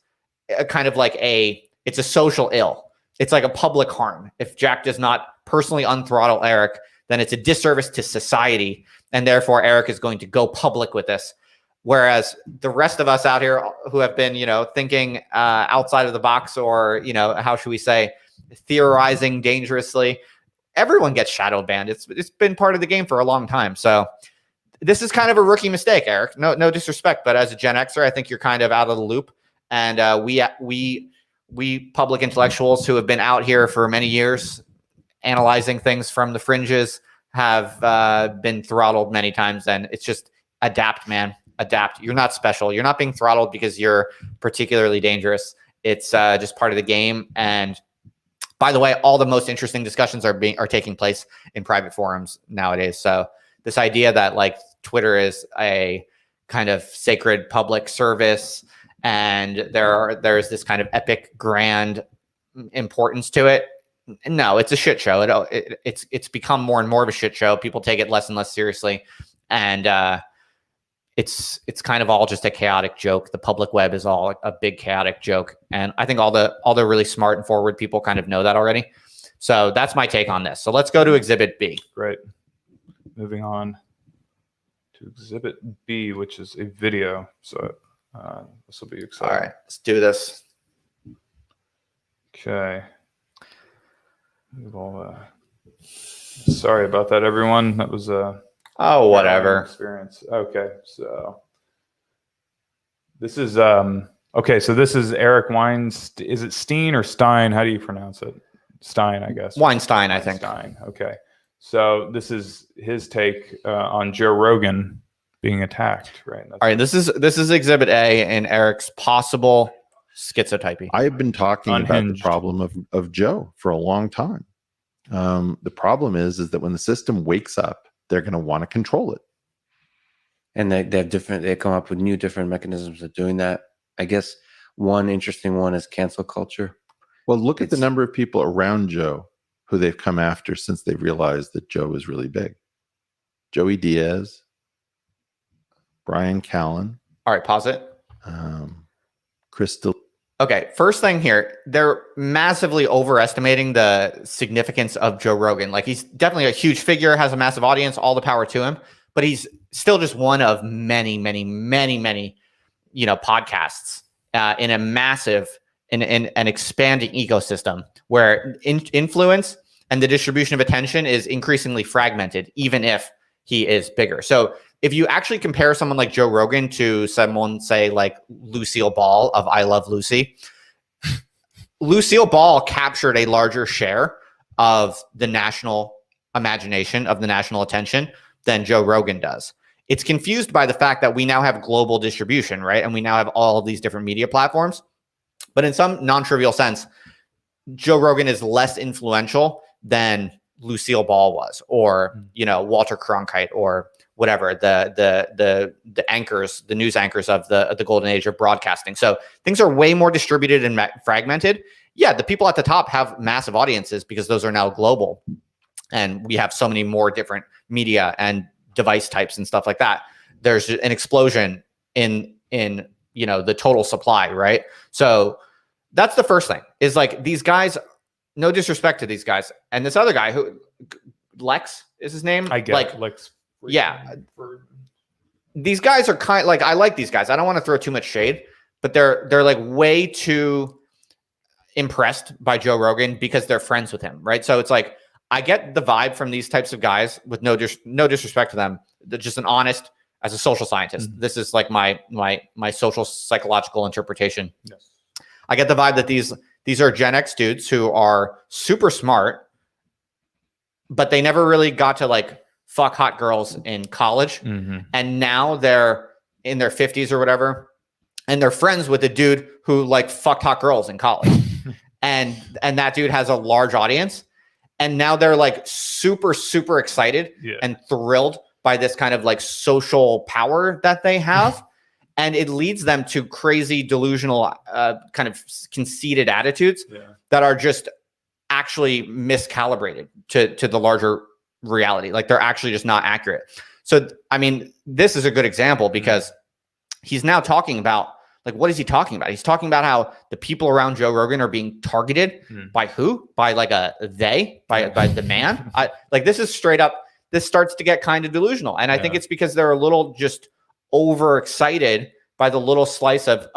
kind of like it's a social ill. It's like a public harm. If Jack does not personally unthrottle Eric, then it's a disservice to society. And therefore Eric is going to go public with this. Whereas the rest of us out here who have been, thinking outside of the box, or, how should we say, theorizing dangerously, everyone gets shadow banned. It's been part of the game for a long time. So this is kind of a rookie mistake, Eric. No disrespect, but as a Gen Xer, I think you're kind of out of the loop. And we public intellectuals who have been out here for many years analyzing things from the fringes have been throttled many times. And it's just adapt, man. Adapt. You're not special. You're not being throttled because you're particularly dangerous. It's just part of the game. And by the way, all the most interesting discussions are taking place in private forums nowadays. So this idea that like Twitter is a kind of sacred public service and there's this kind of epic grand importance to it. No, it's a shit show. It's become more and more of a shit show. People take it less and less seriously, and it's kind of all just a chaotic joke. The public web is all a big chaotic joke, and I think all the really smart and forward people kind of know that already. So that's my take on this. So let's go to Exhibit B. Great. Moving on to Exhibit B, which is a video. So this will be exciting. All right, let's do this. Okay. Well, sorry about that, everyone. That was whatever experience. Okay, so this is okay. So this is Eric Weinstein. Is it Steen or Stein? How do you pronounce it? Stein, I guess. Weinstein, I think. Stein. Okay. So this is his take on Joe Rogan being attacked, right? All right. This is Exhibit A in Eric's possible schizotypy. I've been talking about the problem of Joe for a long time. The problem is that when the system wakes up, they're going to want to control it. And they come up with new different mechanisms of doing that. I guess one interesting one is cancel culture. Well, look at the number of people around Joe who they've come after since they've realized that Joe is really big. Joey Diaz, Brian Callen. All right, pause it. Crystal. Okay, first thing here, they're massively overestimating the significance of Joe Rogan. Like, he's definitely a huge figure, has a massive audience, all the power to him, but he's still just one of many, podcasts in a massive, in an expanding ecosystem where influence and the distribution of attention is increasingly fragmented, even if he is bigger. So if you actually compare someone like Joe Rogan to someone, say, like Lucille Ball of I Love Lucy, Lucille Ball captured a larger share of the national imagination, of the national attention, than Joe Rogan does. It's confused by the fact that we now have global distribution, right? And we now have all of these different media platforms. But in some non-trivial sense, Joe Rogan is less influential than Lucille Ball was, or, Walter Cronkite, or whatever, the anchors, the news anchors of the golden age of broadcasting. So things are way more distributed and fragmented. Yeah, the people at the top have massive audiences because those are now global. And we have so many more different media and device types and stuff like that. There's an explosion in the total supply, right? So that's the first thing, is like, these guys, no disrespect to these guys. And this other guy who, Lex is his name? I get Lex. Yeah. These guys are I like these guys. I don't want to throw too much shade, but they're like way too impressed by Joe Rogan because they're friends with him, right? So it's like I get the vibe from these types of guys with no disrespect to them. They're just an honest, as a social scientist. This is like my social psychological interpretation. Yes. I get the vibe that these are Gen X dudes who are super smart, but they never really got to like fuck hot girls in college. And now they're in their 50s or whatever. And they're friends with a dude who like fucked hot girls in college. and that dude has a large audience. And now they're like super, super excited and thrilled by this kind of like social power that they have. And it leads them to crazy delusional kind of conceited attitudes that are just actually miscalibrated to the larger reality. Like they're actually just not accurate. So, I mean, this is a good example because he's now talking about, like, what is he talking about? He's talking about how the people around Joe Rogan are being targeted by who? By like by the man. Like this is straight up, this starts to get kind of delusional. And I think it's because they're a little just overexcited by the little slice of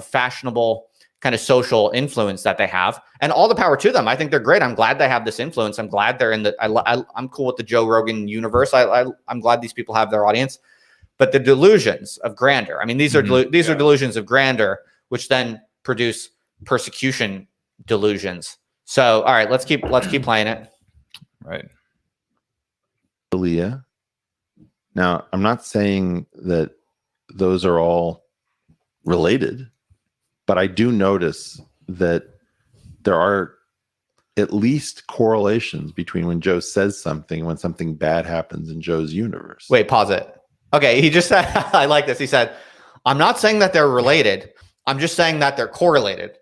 fashionable kind of social influence that they have, and all the power to them. I think they're great. I'm glad they have this influence. I'm glad they're in I'm cool with the Joe Rogan universe. I'm glad these people have their audience. But the delusions of grandeur, I mean, these are delusions of grandeur, which then produce persecution delusions. So, all right, let's keep playing it. Right. Leah. Now, I'm not saying that those are all related, but I do notice that there are at least correlations between when Joe says something and when something bad happens in Joe's universe. Wait, pause it. Okay, he just said, I like this. He said, I'm not saying that they're related. I'm just saying that they're correlated.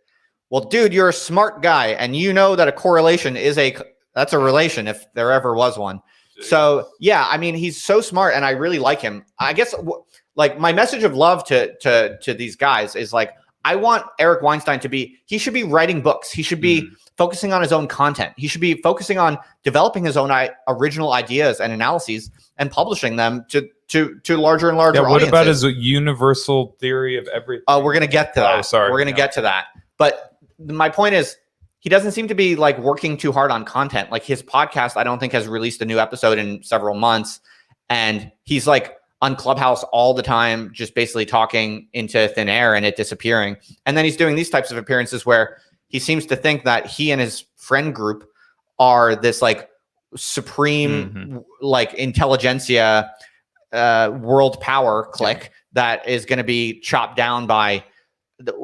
Well, dude, you're a smart guy, and you know that a correlation that's a relation if there ever was one. So, yeah, I mean, he's so smart, and I really like him. I guess, like, my message of love to these guys is, like, I want Eric Weinstein he should be writing books. He should be focusing on his own content. He should be focusing on developing his own original ideas and analyses and publishing them to larger and larger audiences. What about his universal theory of everything? We're going to get to that. Oh, sorry. We're going to get to that. But my point is, he doesn't seem to be like working too hard on content. Like his podcast, I don't think has released a new episode in several months. And he's like on Clubhouse all the time, just basically talking into thin air and it disappearing. And then he's doing these types of appearances where he seems to think that he and his friend group are this like supreme, like intelligentsia, world power clique that is going to be chopped down by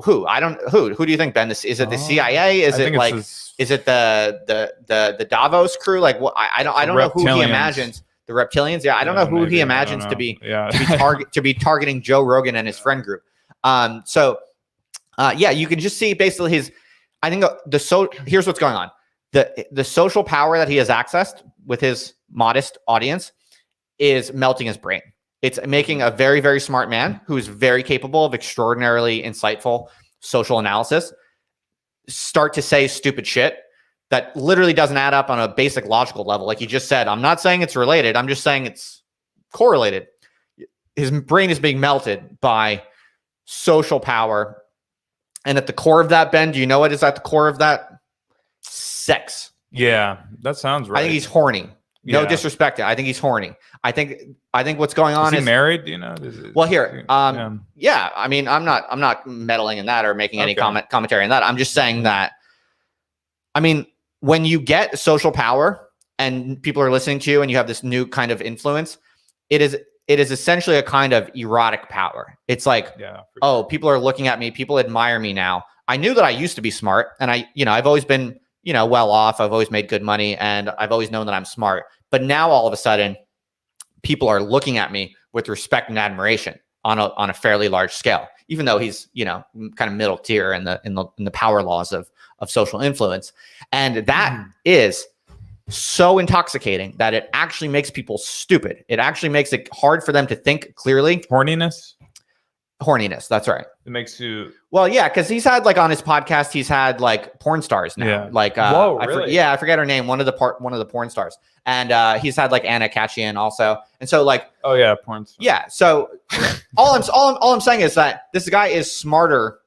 who do you think, Ben? Is it the CIA? Is it like is it the Davos crew? Like what? I don't know who he imagines. The reptilians. Yeah, I don't know who he imagines to be targeting Joe Rogan and his friend group. Yeah, you can just see basically here's what's going on. The social power that he has accessed with his modest audience is melting his brain. It's making a very, very smart man who is very capable of extraordinarily insightful social analysis start to say stupid shit that literally doesn't add up on a basic logical level. Like you just said, I'm not saying it's related. I'm just saying it's correlated. His brain is being melted by social power. And at the core of that, Ben, do you know what is at the core of that? Sex. Yeah, that sounds right. I think he's horny. No disrespect. I think he's horny. I think what's going on is he married? Do you know? Yeah. I mean, I'm not meddling in that or making any commentary on that. I'm just saying that. I mean, when you get social power and people are listening to you and you have this new kind of influence, it is essentially a kind of erotic power. It's like, people are looking at me. People admire me now. I knew that I used to be smart, and I've always been, well off. I've always made good money, and I've always known that I'm smart. But now all of a sudden, people are looking at me with respect and admiration on a fairly large scale, even though he's, kind of middle tier in the power laws of social influence. And that is so intoxicating that it actually makes people stupid. It actually makes it hard for them to think clearly. Horniness. That's right. It makes you. Well, yeah, because he's had on his podcast, he's had porn stars now. Yeah. Whoa, really? I forget her name. One of the porn stars, and he's had Anna Kachian also. And so porn stars. Yeah. So all I'm saying is that this guy is smarter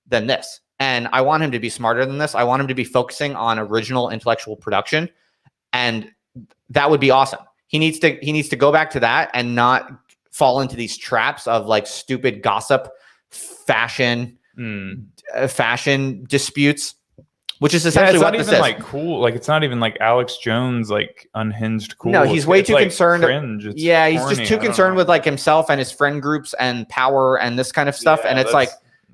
than this. And I want him to be smarter than this. I want him to be focusing on original intellectual production. And that would be awesome. He needs to go back to that and not fall into these traps of like stupid gossip, fashion disputes, which is essentially what this is. It's not even like cool. Like it's not even like Alex Jones, like unhinged cool. No, he's way too concerned. Cringe. He's just too concerned with like himself and his friend groups and power and this kind of stuff. And it's like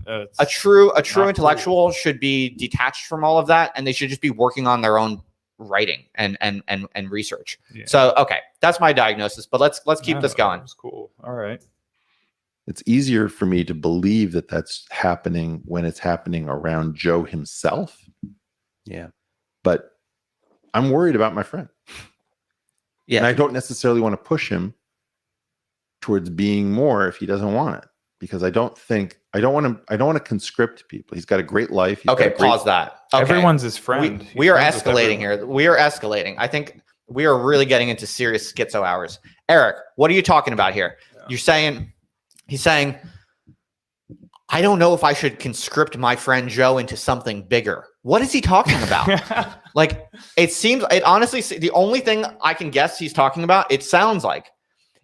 a true intellectual should be detached from all of that, and they should just be working on their own writing and research. Yeah. So okay, that's my diagnosis. But let's keep this going. That's cool. All right. It's easier for me to believe that that's happening when it's happening around Joe himself. Yeah. But I'm worried about my friend. Yeah. And I don't necessarily want to push him towards being more if he doesn't want it, because I don't want to conscript people. He's got a great life. Pause that. Okay. Everyone's his friend. We are escalating here. We are escalating. I think we are really getting into serious schizo hours. Eric, what are you talking about here? Yeah. He's saying, I don't know if I should conscript my friend Joe into something bigger. What is he talking about? Like, it honestly, the only thing I can guess he's talking about, it sounds like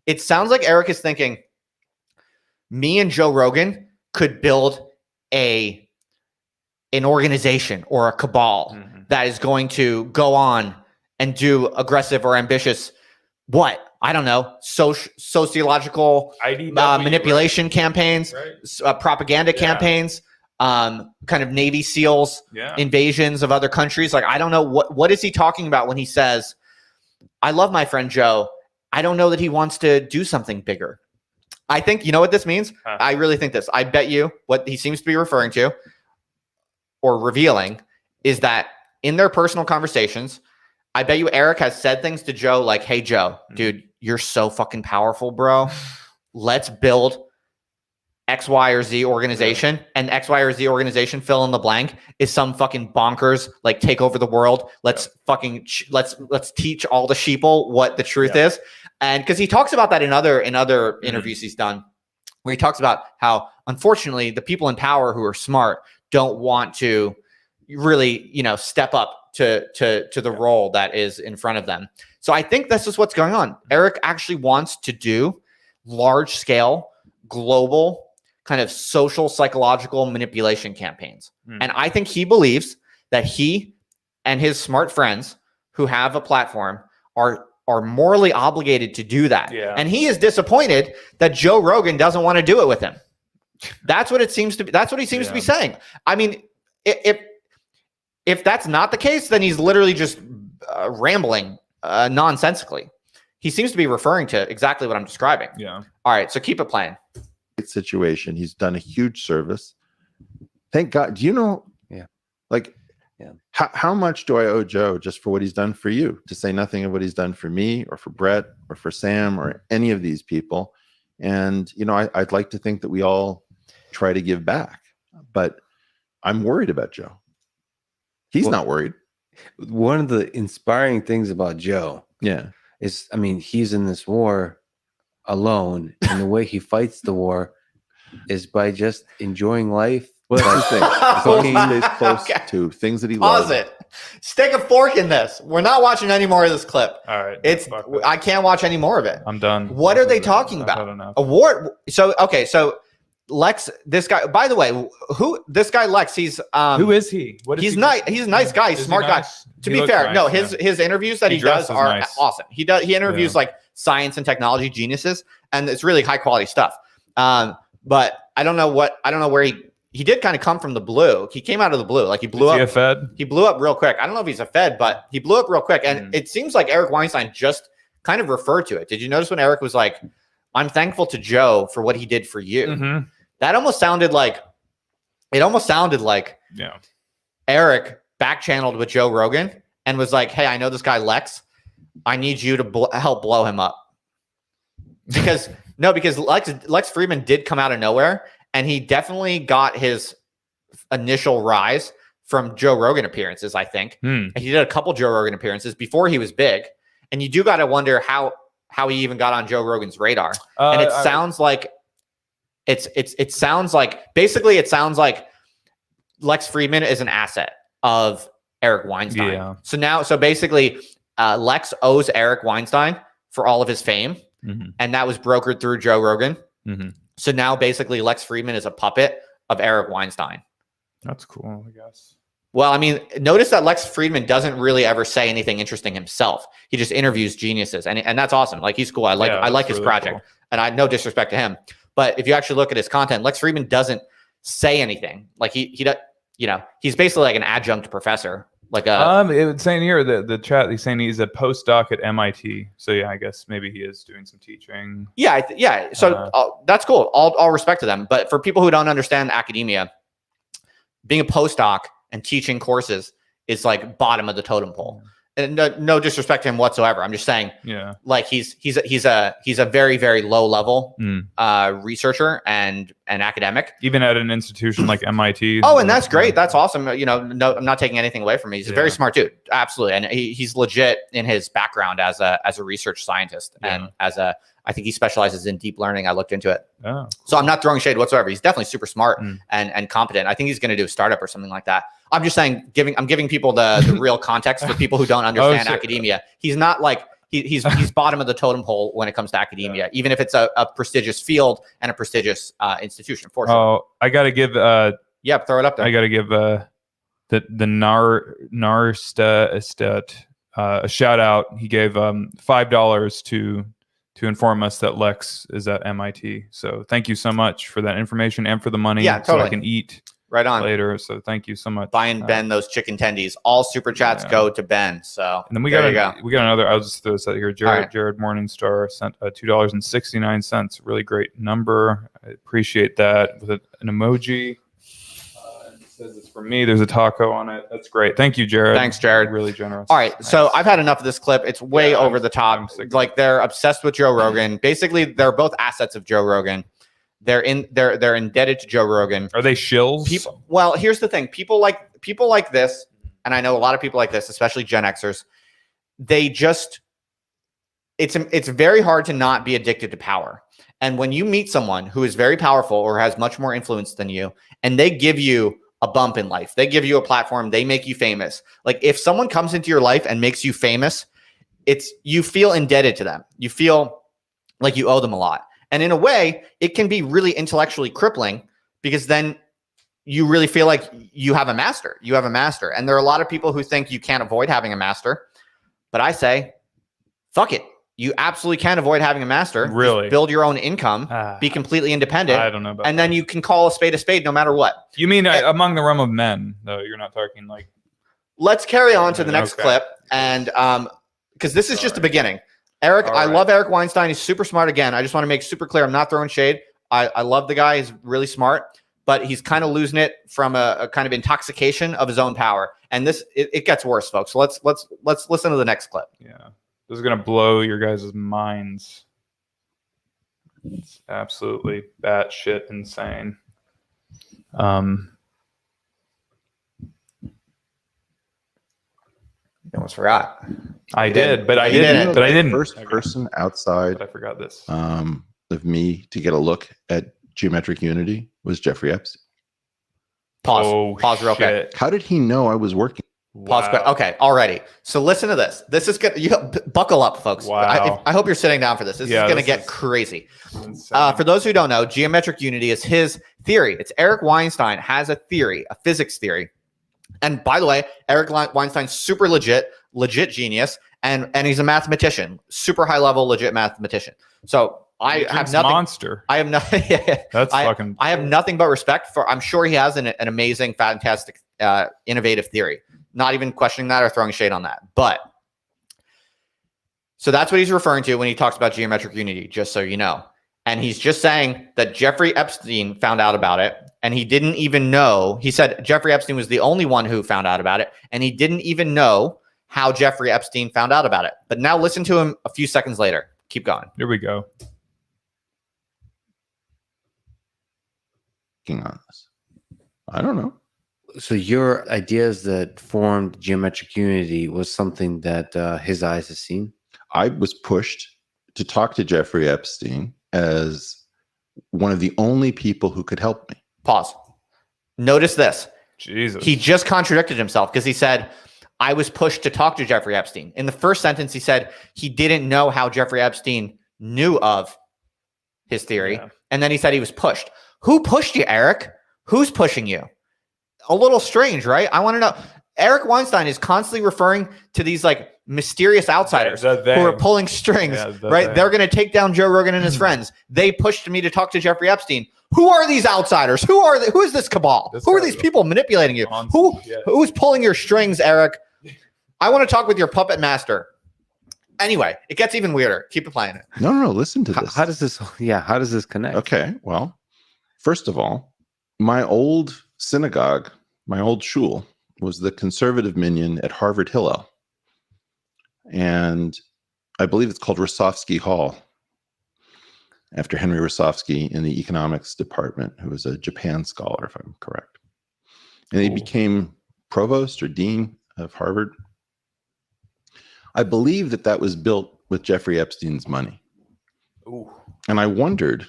Eric is thinking, me and Joe Rogan could build an organization or a cabal that is going to go on and do aggressive or ambitious, I don't know, sociological manipulation campaigns, propaganda campaigns, kind of Navy SEALs, invasions of other countries. Like, I don't know what is he talking about when he says, I love my friend Joe. I don't know that he wants to do something bigger. I think, you know what this means? I really think this. I bet you what he seems to be referring to or revealing is that in their personal conversations, I bet you Eric has said things to Joe like, hey, Joe, dude, you're so fucking powerful, bro. Let's build X, Y, or Z organization. And X, Y, or Z organization, fill in the blank, is some fucking bonkers, like take over the world. Let's fucking, let's teach all the sheeple what the truth is. And because he talks about that in other interviews he's done, where he talks about how, unfortunately, the people in power who are smart don't want to really, step up to the role that is in front of them. So I think this is what's going on. Eric actually wants to do large scale, global kind of social psychological manipulation campaigns. And I think he believes that he and his smart friends who have a platform are morally obligated to do that. Yeah. And he is disappointed that Joe Rogan doesn't want to do it with him. That's what it seems to be. That's what he seems to be saying. I mean, if that's not the case, then he's literally just rambling nonsensically. He seems to be referring to exactly what I'm describing. Yeah. All right. So keep it playing. Situation. He's done a huge service. Thank God. Do you know? Yeah. Like, how much do I owe Joe just for what he's done for you? To say nothing of what he's done for me or for Brett or for Sam or any of these people. And, I'd like to think that we all try to give back, but I'm worried about Joe. He's not worried. One of the inspiring things about Joe, is, he's in this war alone, and the way he fights the war is by just enjoying life. Well, that's the thing. As long as he stays close to things that he loves. Pause it. Stick a fork in this. We're not watching any more of this clip. All right. I can't watch any more of it. I'm done. What are they talking about? Award. So Lex, this guy, by the way, this guy Lex, he's who is he? What is he's nice. He's a nice guy. He's a smart guy. To be fair, no, his interviews that he does are awesome. He interviews like science and technology geniuses, and it's really high quality stuff. But I don't know where he did kind of come from the blue. He came out of the blue. Like he blew up. Is he a Fed? He blew up real quick. I don't know if he's a Fed, but he blew up real quick. And it seems like Eric Weinstein just kind of referred to it. Did you notice when Eric was like, I'm thankful to Joe for what he did for you? Mm-hmm. That almost sounded like Eric back channeled with Joe Rogan and was like, hey, I know this guy Lex. I need you to help blow him up. Because Lex Friedman did come out of nowhere, and he definitely got his initial rise from Joe Rogan appearances, I think. And he did a couple Joe Rogan appearances before he was big. And you do got to wonder how he even got on Joe Rogan's radar. And it sounds like Lex Friedman is an asset of Eric Weinstein. Yeah. So basically, Lex owes Eric Weinstein for all of his fame, and that was brokered through Joe Rogan. So now basically Lex Friedman is a puppet of Eric Weinstein. That's cool, I guess. Well, I mean, notice that Lex Friedman doesn't really ever say anything interesting himself. He just interviews geniuses, and that's awesome. Like, he's cool. I like his really project, cool. and I no disrespect to him, but if you actually look at his content, Lex Friedman doesn't say anything. Like he does, he's basically like an adjunct professor. Like it was saying here the chat. He's saying he's a postdoc at MIT. So yeah, I guess maybe he is doing some teaching. Yeah. So that's cool. All respect to them. But for people who don't understand academia, being a postdoc and teaching courses is like bottom of the totem pole. And no disrespect to him whatsoever. I'm just saying, like he's a very, very low level researcher and academic, even at an institution like MIT. Oh, and that's great. That's awesome. No, I'm not taking anything away from him. He's a very smart dude. Absolutely, and he's legit in his background as a research scientist and I think he specializes in deep learning. I looked into it. Oh, so I'm not throwing shade whatsoever. He's definitely super smart and competent. I think he's going to do a startup or something like that. I'm just saying, I'm giving people the real context for people who don't understand academia. He's not like he's bottom of the totem pole when it comes to academia, even if it's a prestigious field and a prestigious institution. For sure. Oh, I got to give. Throw it up there. I got to give the Narstat a shout out. He gave $5 to inform us that Lex is at MIT. So thank you so much for that information and for the money. Yeah, totally. So I can eat right on later. So thank you so much. Buying Ben those chicken tendies. All super chats go to Ben. So and then we got another. I'll just throw this out here. Jared Morningstar sent $2.69. Really great number. I appreciate that with an emoji. It says it's from me. There's a taco on it. That's great. Thank you, Jared. Thanks, Jared. Really generous. All right. Nice. So I've had enough of this clip. It's way over the top. Like, they're obsessed with Joe Rogan. Basically, they're both assets of Joe Rogan. They're indebted to Joe Rogan. Are they shills? Well, here's the thing. People like this, and I know a lot of people like this, especially Gen Xers. They just it's very hard to not be addicted to power. And when you meet someone who is very powerful or has much more influence than you, and they give you a bump in life, they give you a platform, they make you famous. Like, if someone comes into your life and makes you famous, you feel indebted to them. You feel like you owe them a lot. And in a way, it can be really intellectually crippling, because then you really feel like you have a master. You have a master. And there are a lot of people who think you can't avoid having a master. But I say, fuck it. You absolutely can avoid having a master. Really? Just build your own income. Be completely independent. I don't know about and then you can call a spade no matter what. You mean among the realm of men, though? You're not talking like... Let's carry on to the next clip. And because this is just the beginning. Eric, I love Eric Weinstein. He's super smart. Again, I just want to make super clear, I'm not throwing shade. I love the guy. He's really smart, but he's kind of losing it from a kind of intoxication of his own power. And it gets worse, folks. So let's listen to the next clip. Yeah, this is gonna blow your guys' minds. It's absolutely batshit insane. You almost forgot. I did, but I didn't. But I didn't. First person outside. But I forgot this. Of me to get a look at geometric unity was Jeffrey Epstein. Pause real quick. How did he know I was working? Pause quick. Okay, already. So listen to this. This is good. You buckle up, folks. Wow. I hope you're sitting down for this. This is going to get crazy. For those who don't know, geometric unity is his theory. It's Eric Weinstein has a theory, a physics theory. And by the way, Eric Weinstein's super legit genius, and he's a mathematician, super high level, legit mathematician. So I have nothing. Monster. I have nothing. That's fucking. I have nothing but respect for. I'm sure he has an amazing, fantastic, innovative theory. Not even questioning that or throwing shade on that. But so that's what he's referring to when he talks about geometric unity. Just so you know, and he's just saying that Jeffrey Epstein found out about it. And he didn't even know. He said Jeffrey Epstein was the only one who found out about it. And he didn't even know how Jeffrey Epstein found out about it. But now listen to him a few seconds later. Keep going. Here we go. On this. I don't know. So your ideas that formed geometric unity was something that his eyes has seen? I was pushed to talk to Jeffrey Epstein as one of the only people who could help me. Pause. Notice this. Jesus. He just contradicted himself because he said, I was pushed to talk to Jeffrey Epstein. In the first sentence, he said he didn't know how Jeffrey Epstein knew of his theory. Yeah. And then he said he was pushed. Who pushed you, Eric? Who's pushing you? A little strange, right? I want to know. Eric Weinstein is constantly referring to these like mysterious outsiders who are pulling strings, right? They're going to take down Joe Rogan and his friends. They pushed me to talk to Jeffrey Epstein. Who are these outsiders? Who is this cabal? Who are these people manipulating you? Who's pulling your strings, Eric? I want to talk with your puppet master. Anyway, it gets even weirder. Keep playing it. No. Listen to this. How does this? Yeah, how does this connect? Okay. Well, first of all, my old synagogue, my old shul, was the conservative minyan at Harvard Hillel, and I believe it's called Rosofsky Hall, after Henry Rosofsky in the economics department, who was a Japan scholar, if I'm correct. And he became provost or dean of Harvard. I believe that was built with Jeffrey Epstein's money. Ooh. And I wondered,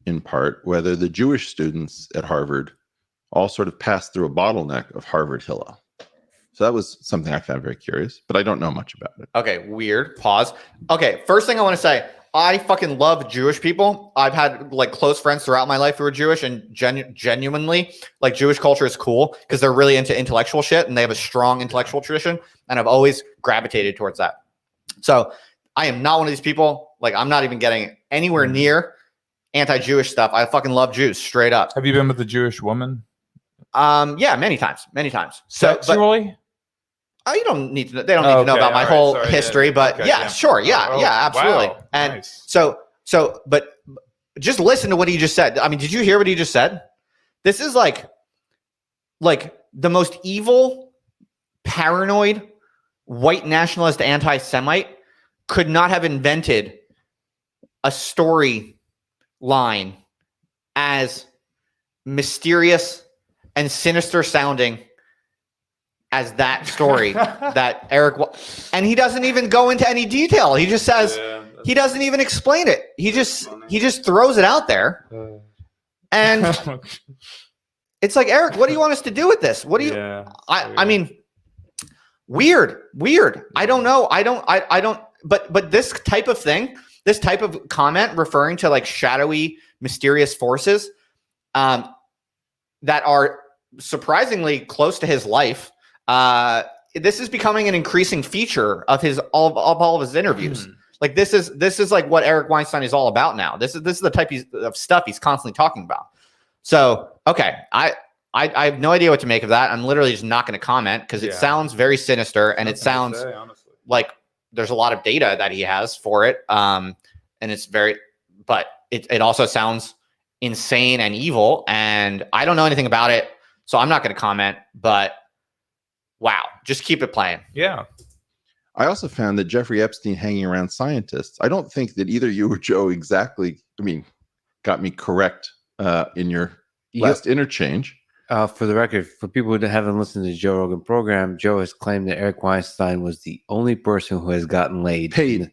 in part, whether the Jewish students at Harvard all sort of passed through a bottleneck of Harvard Hillel. So that was something I found very curious, but I don't know much about it. Okay, weird. Pause. Okay, first thing I want to say, I fucking love Jewish people. I've had like close friends throughout my life who are Jewish, and genuinely, like Jewish culture is cool because they're really into intellectual shit and they have a strong intellectual tradition, and I've always gravitated towards that. So I am not one of these people. Like, I'm not even getting anywhere near anti-Jewish stuff. I fucking love Jews, straight up. Have you been with a Jewish woman? Yeah, many times. So, sexually? You don't need to. They don't need to know about my whole history, but sure, absolutely. Wow, and nice. but just listen to what he just said. I mean, did you hear what he just said? This is like the most evil, paranoid, white nationalist anti-Semite could not have invented a story line as mysterious and sinister sounding as that story that Eric, and he doesn't even go into any detail. He just says, he doesn't even explain it. He just throws it out there. And it's like, Eric, what do you want us to do with this? What do you, I mean, weird. I don't know. I don't, but this type of thing, this type of comment referring to like shadowy, mysterious forces, that are surprisingly close to his life. This is becoming an increasing feature of all of his interviews. Like this is like what Eric Weinstein is all about now. This is the type of stuff he's constantly talking about. So, okay, I have no idea what to make of that. I'm literally just not going to comment because it sounds very sinister, and it sounds like there's a lot of data that he has for it. And it's but it also sounds insane and evil, and I don't know anything about it, so I'm not going to comment, but wow, just keep it playing. Yeah. I also found that Jeffrey Epstein hanging around scientists. I don't think that either you or Joe exactly, got me correct in your last interchange. For the record, for people who haven't listened to the Joe Rogan program, Joe has claimed that Eric Weinstein was the only person who has gotten laid. Paid.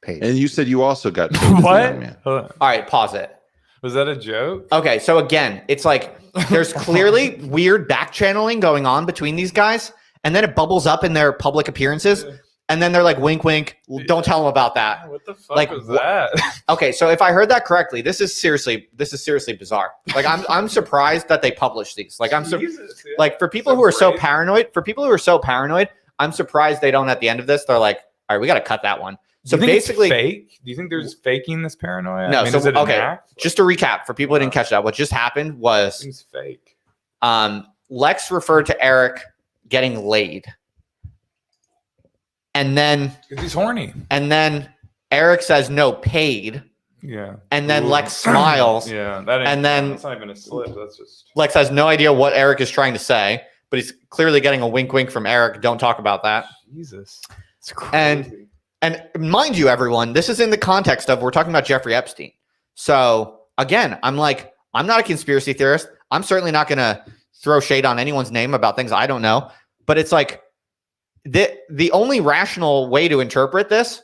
Paid. And you said you also got paid. What? All right, pause it. Was that a joke? Okay, so again, it's like there's clearly weird back channeling going on between these guys, and then it bubbles up in their public appearances, and then they're like, wink, wink, don't tell them about that. What the fuck like, was that? Okay, so if I heard that correctly, this is seriously bizarre. Like I'm surprised that they publish these. Like like for people who are so paranoid, I'm surprised they don't at the end of this. They're like, all right, we got to cut that one. So do you think basically, it's fake? Do you think there's faking this paranoia? No. I mean, So is it an okay, act? just to recap for people who didn't catch that, what just happened was Seems fake. Lex referred to Eric getting laid, and then He's horny. and then Eric says no, paid, Yeah. and then Lex smiles, Yeah. That ain't, and then that's not even a slip. That's just. Lex has no idea what Eric is trying to say, but he's clearly getting a wink, wink from Eric. Don't talk about that. Jesus. It's crazy. And mind you, everyone, this is in the context of we're talking about Jeffrey Epstein. So again, I'm not a conspiracy theorist. I'm certainly not going to throw shade on anyone's name about things I don't know. But it's like the only rational way to interpret this,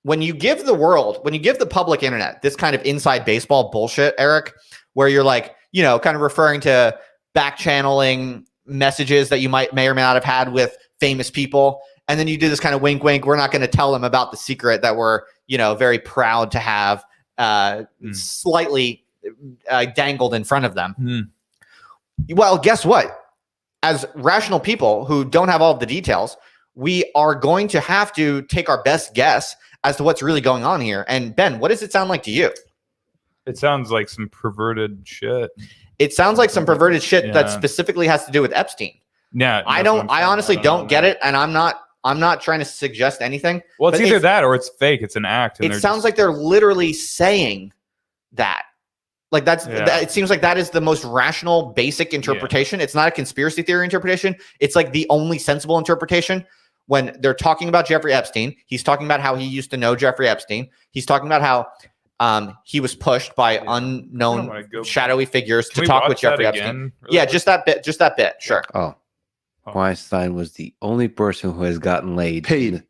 when you give the public internet this kind of inside baseball bullshit, Eric, where you're like, kind of referring to back channeling messages that you may or may not have had with famous people. And then you do this kind of wink, wink. We're not going to tell them about the secret that we're, very proud to have slightly dangled in front of them. Well, guess what? As rational people who don't have all of the details, we are going to have to take our best guess as to what's really going on here. And Ben, what does it sound like to you? It sounds like some perverted shit. It sounds like some perverted shit that specifically has to do with Epstein. Yeah. I honestly don't get it. And I'm not trying to suggest anything. Well, it's either that or it's fake. It's an act. It sounds like they're literally saying that. Like it seems like that is the most rational, basic interpretation. It's not a conspiracy theory interpretation. It's like the only sensible interpretation. When they're talking about Jeffrey Epstein, he's talking about how he used to know Jeffrey Epstein. He's talking about how he was pushed by unknown shadowy figures to talk with Jeffrey Epstein. Really just that bit. Sure. Oh, Weinstein was the only person who has gotten laid. Paid.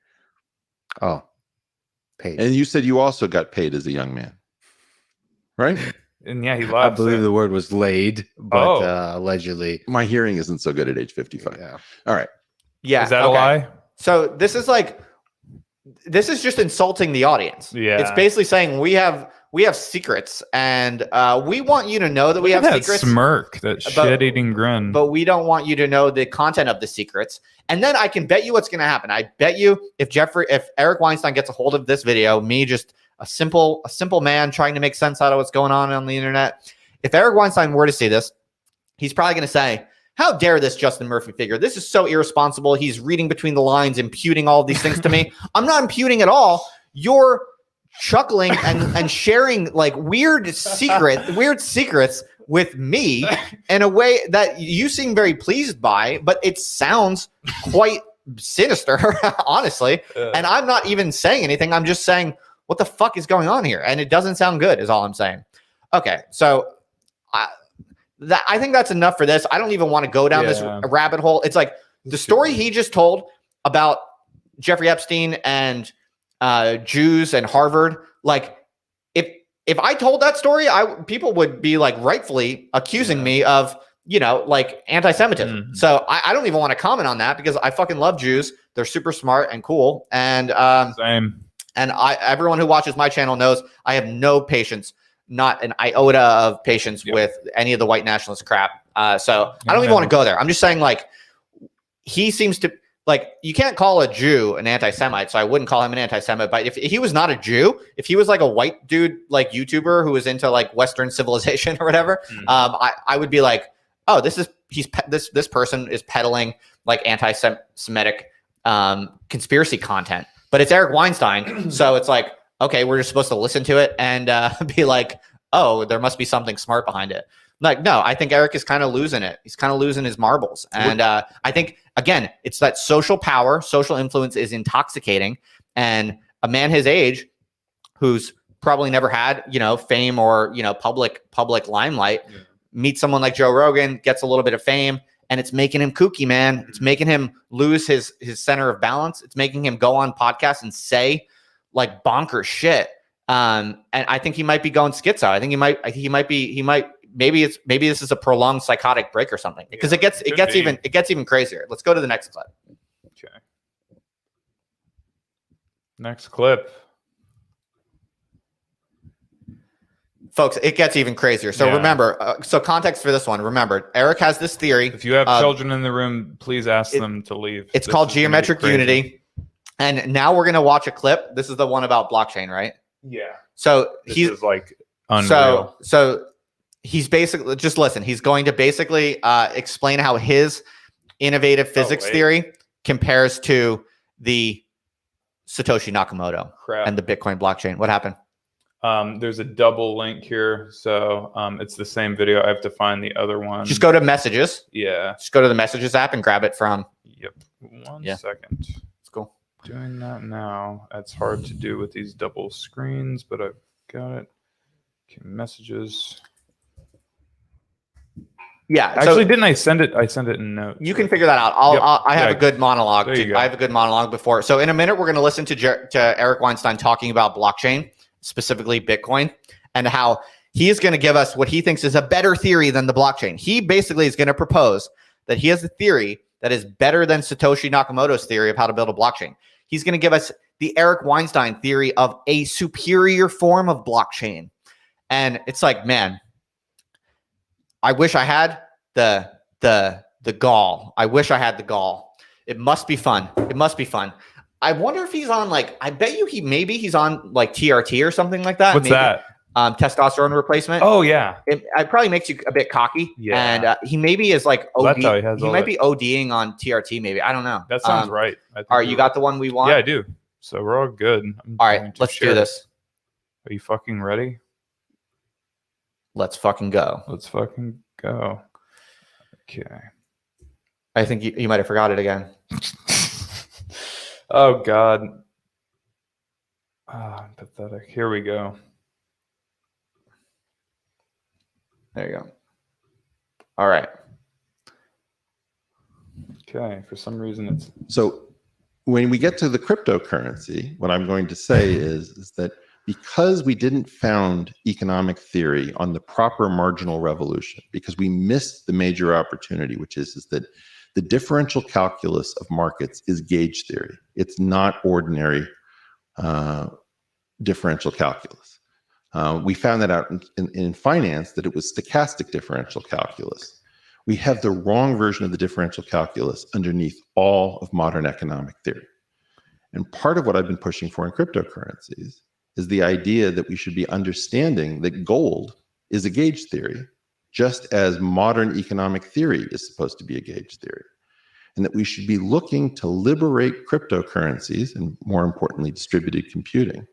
Paid. And you said you also got paid as a young man, right? And he lied. I believe the word was laid, but allegedly. My hearing isn't so good at age 55. Yeah. All right. Yeah. Is that a lie? So this is just insulting the audience. Yeah. It's basically saying we have secrets, and we want you to know that we have that secrets. Smirk, that shit-eating grin. But we don't want you to know the content of the secrets. And then I can bet you what's going to happen. I bet you if Eric Weinstein gets a hold of this video, me just a simple man trying to make sense out of what's going on the internet. If Eric Weinstein were to see this, he's probably going to say, how dare this Justin Murphy figure? This is so irresponsible. He's reading between the lines, imputing all of these things to me. I'm not imputing at all. You're chuckling and sharing like weird secrets with me in a way that you seem very pleased by, but it sounds quite sinister, honestly. And I'm not even saying anything. I'm just saying, what the fuck is going on here? And it doesn't sound good is all I'm saying. Okay. So I think that's enough for this. I don't even want to go down this rabbit hole. It's like the story he just told about Jeffrey Epstein and Jews and Harvard. Like if I told that story, people would be like rightfully accusing me of, like anti-Semitism. Mm-hmm. So I don't even want to comment on that because I fucking love Jews. They're super smart and cool. And same. And everyone who watches my channel knows I have no patience, not an iota of patience with any of the white nationalist crap. So I don't even want to go there. I'm just saying, like, he seems to, like, you can't call a Jew an anti-Semite, so I wouldn't call him an anti-Semite. But if he was not a Jew, if he was like a white dude, like YouTuber who was into like Western civilization or whatever, I would be like, oh, this person is peddling like anti-Semitic conspiracy content. But it's Eric Weinstein, so it's like, okay, we're just supposed to listen to it and be like, oh, there must be something smart behind it. Like, no, I think Eric is kind of losing it. He's kind of losing his marbles. And I think, again, it's that social power, social influence is intoxicating. And a man his age who's probably never had, fame or, public limelight, meets someone like Joe Rogan, gets a little bit of fame, and it's making him kooky, man. It's making him lose his center of balance. It's making him go on podcasts and say like bonkers shit. And I think he might be going schizo. I think he might. Maybe this is a prolonged psychotic break or something, because it gets even crazier. Let's go to the next clip. Okay. Next clip. Folks, it gets even crazier. So remember, so context for this one. Remember, Eric has this theory. If you have children in the room, please ask them to leave. It's called geometric unity. And now we're going to watch a clip. This is the one about blockchain, right? Yeah. So this is like unreal. So he's basically, just listen, he's going to basically explain how his innovative physics theory compares to the Satoshi Nakamoto and the Bitcoin blockchain. What happened? There's a double link here. So it's the same video. I have to find the other one. Just go to messages. Yeah. Just go to the messages app and grab it from. Yep. One second. It's cool. Doing that now. That's hard to do with these double screens, but I've got it. Okay, messages. Yeah. Actually, didn't I send it? I sent it in notes. You can figure that out. I have a good monologue. I have a good monologue before. So in a minute, we're going to listen to Eric Weinstein talking about blockchain, specifically Bitcoin, and how he is going to give us what he thinks is a better theory than the blockchain. He basically is going to propose that he has a theory that is better than Satoshi Nakamoto's theory of how to build a blockchain. He's going to give us the Eric Weinstein theory of a superior form of blockchain. And it's like, man, I wish I had the gall. I wish I had the gall. It must be fun. It must be fun. I wonder if he's on like, I bet you he's on like TRT or something like that. What's that? Testosterone replacement. Oh yeah. It probably makes you a bit cocky. Yeah. And he maybe is like OD. He might be ODing on TRT maybe. I don't know. That sounds right. All right, you got the one we want? Yeah, I do. So we're all good. All right, let's do this. Are you fucking ready? Let's fucking go. Let's fucking go. Okay. I think you might have forgot it again. Oh God. I'm pathetic. Here we go. There you go. All right. Okay. For some reason, it's So when we get to the cryptocurrency, what I'm going to say is that because we didn't found economic theory on the proper marginal revolution, because we missed the major opportunity, which is that the differential calculus of markets is gauge theory. It's not ordinary differential calculus. We found that out in finance, that it was stochastic differential calculus. We have the wrong version of the differential calculus underneath all of modern economic theory. And part of what I've been pushing for in cryptocurrencies is the idea that we should be understanding that gold is a gauge theory, just as modern economic theory is supposed to be a gauge theory. And that we should be looking to liberate cryptocurrencies, and more importantly, distributed computing,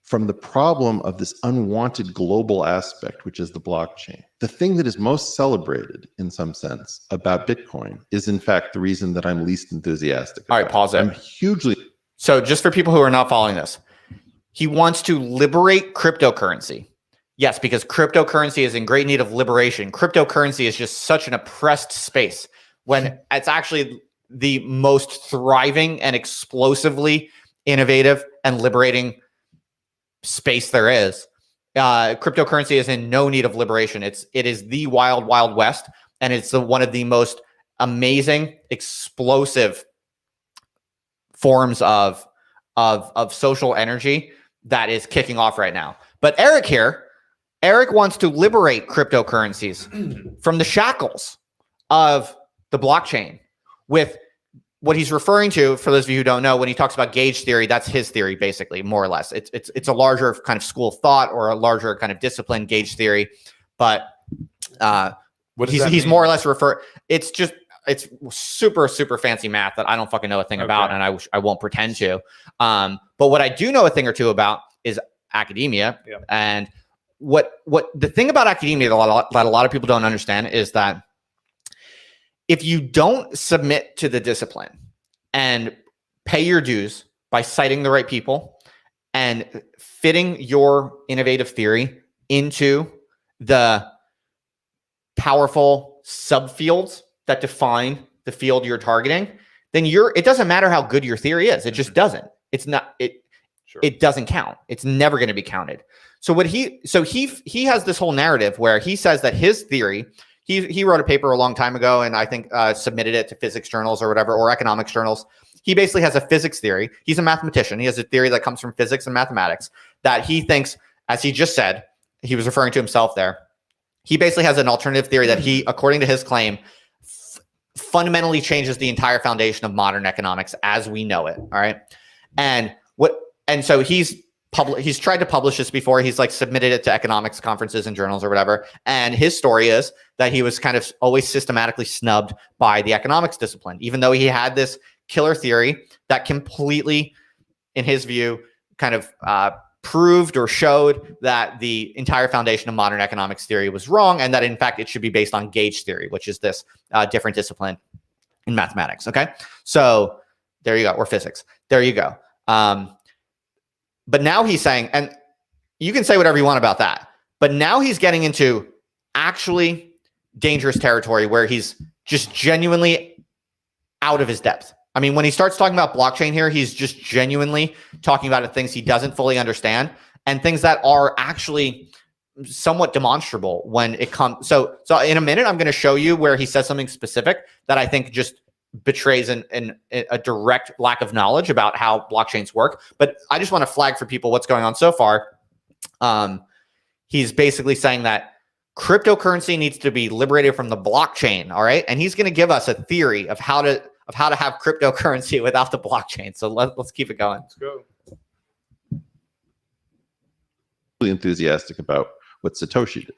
from the problem of this unwanted global aspect, which is the blockchain. The thing that is most celebrated, in some sense, about Bitcoin is, in fact, the reason that I'm least enthusiastic. All right, pause it. I'm hugely. So just for people who are not following this, he wants to liberate cryptocurrency. Yes, because cryptocurrency is in great need of liberation. Cryptocurrency is just such an oppressed space when it's actually the most thriving and explosively innovative and liberating space there is. Cryptocurrency is in no need of liberation. It is the wild, wild west, and it's one of the most amazing, explosive forms of social energy that is kicking off right now. But Eric wants to liberate cryptocurrencies from the shackles of the blockchain with what he's referring to. For those of you who don't know, when he talks about gauge theory, that's his theory, basically, more or less. It's a larger kind of school of thought or a larger kind of discipline, gauge theory. But he's more or less it's super, super fancy math that I don't fucking know a thing about, and I won't pretend to. But what I do know a thing or two about is academia. Yeah. And what the thing about academia that a lot of people don't understand is that if you don't submit to the discipline and pay your dues by citing the right people and fitting your innovative theory into the powerful subfields that define the field you're targeting, then it doesn't matter how good your theory is. It just doesn't. It doesn't count. It's never going to be counted. So he has this whole narrative where he says that his theory, he wrote a paper a long time ago, and I think submitted it to physics journals or whatever, or economics journals. He basically has a physics theory. He's a mathematician. He has a theory that comes from physics and mathematics that he thinks, as he just said, he was referring to himself there. He basically has an alternative theory that he, according to his claim, fundamentally changes the entire foundation of modern economics as we know it. All right. And so he's tried to publish this before. He's like submitted it to economics conferences and journals or whatever. And his story is that he was kind of always systematically snubbed by the economics discipline, even though he had this killer theory that completely, in his view, kind of proved or showed that the entire foundation of modern economics theory was wrong, and that in fact it should be based on gauge theory, which is this different discipline in mathematics. Okay, so there you go, or physics. There you go. But now he's saying, and you can say whatever you want about that, but now he's getting into actually dangerous territory where he's just genuinely out of his depth. I mean, when he starts talking about blockchain here, he's just genuinely talking about things he doesn't fully understand and things that are actually somewhat demonstrable when it comes. So in a minute, I'm going to show you where he says something specific that I think just betrays a direct lack of knowledge about how blockchains work. But I just want to flag for people what's going on so far. He's basically saying that cryptocurrency needs to be liberated from the blockchain. All right. And he's going to give us a theory of how to have cryptocurrency without the blockchain. So let's keep it going. Let's go. Enthusiastic about what Satoshi did.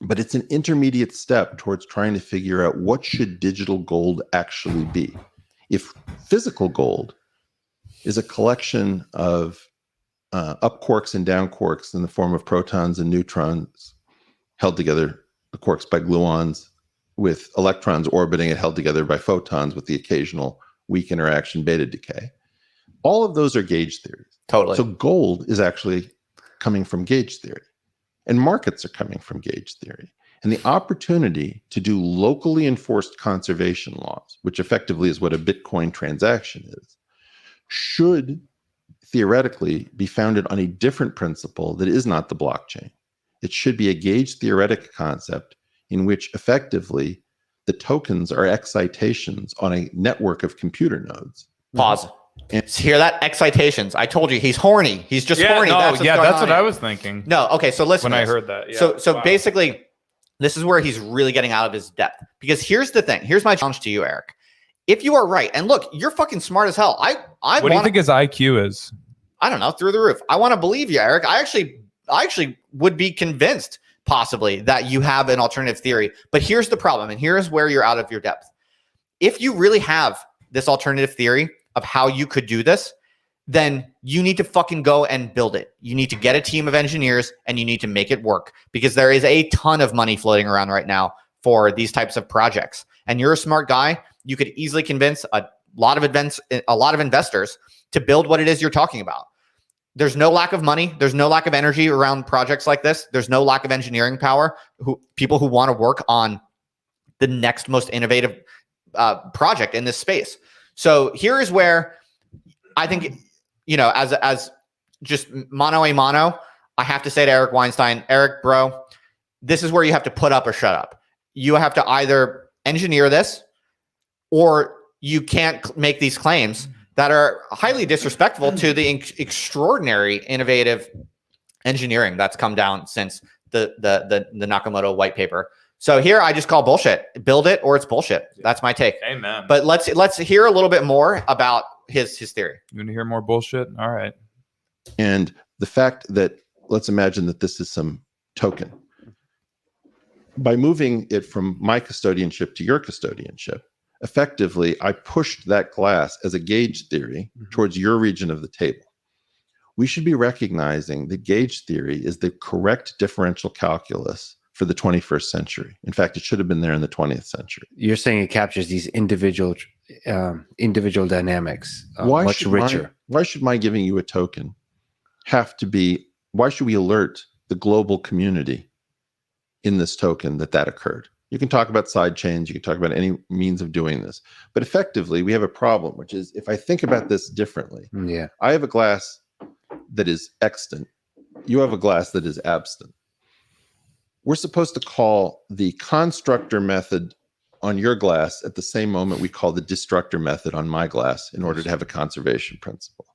But it's an intermediate step towards trying to figure out what should digital gold actually be. If physical gold is a collection of up quarks and down quarks in the form of protons and neutrons held together, the quarks by gluons, with electrons orbiting it held together by photons with the occasional weak interaction beta decay. All of those are gauge theories. Totally. So gold is actually coming from gauge theory, and markets are coming from gauge theory. And the opportunity to do locally enforced conservation laws, which effectively is what a Bitcoin transaction is, should theoretically be founded on a different principle that is not the blockchain. It should be a gauge theoretic concept in which effectively the tokens are excitations on a network of computer nodes. Pause. Hear that? Excitations. I told you he's horny. He's just horny. No, that's what I was thinking. No, okay. So listen. When I heard that, So basically, this is where he's really getting out of his depth. Because here's the thing. Here's my challenge to you, Eric. If you are right, and look, you're fucking smart as hell. What do you think his IQ is? I don't know, through the roof. I want to believe you, Eric. I actually would be convinced possibly that you have an alternative theory. But here's the problem, and here's where you're out of your depth. If you really have this alternative theory of how you could do this, then you need to fucking go and build it. You need to get a team of engineers and you need to make it work, because there is a ton of money floating around right now for these types of projects. And you're a smart guy. You could easily convince a lot of investors to build what it is you're talking about. There's no lack of money. There's no lack of energy around projects like this. There's no lack of engineering power. People who want to work on the next most innovative project in this space. So here is where I think, as just mano a mano, I have to say to Eric Weinstein, Eric, bro, this is where you have to put up or shut up. You have to either engineer this, or you can't make these claims that are highly disrespectful to the extraordinary innovative engineering that's come down since the Nakamoto white paper. So here I just call bullshit. Build it or it's bullshit. That's my take. Amen. But let's hear a little bit more about his theory. You want to hear more bullshit? All right. And the fact that, let's imagine that this is some token. By moving it from my custodianship to your custodianship, effectively, I pushed that glass as a gauge theory towards your region of the table. We should be recognizing that gauge theory is the correct differential calculus for the 21st century. In fact, it should have been there in the 20th century. You're saying it captures these individual dynamics much richer. Why should my giving you a token have to be, why should we alert the global community in this token that occurred? You can talk about side chains, you can talk about any means of doing this, but effectively we have a problem, which is, if I think about this differently, I have a glass that is extant. You have a glass that is absent. We're supposed to call the constructor method on your glass at the same moment we call the destructor method on my glass in order to have a conservation principle.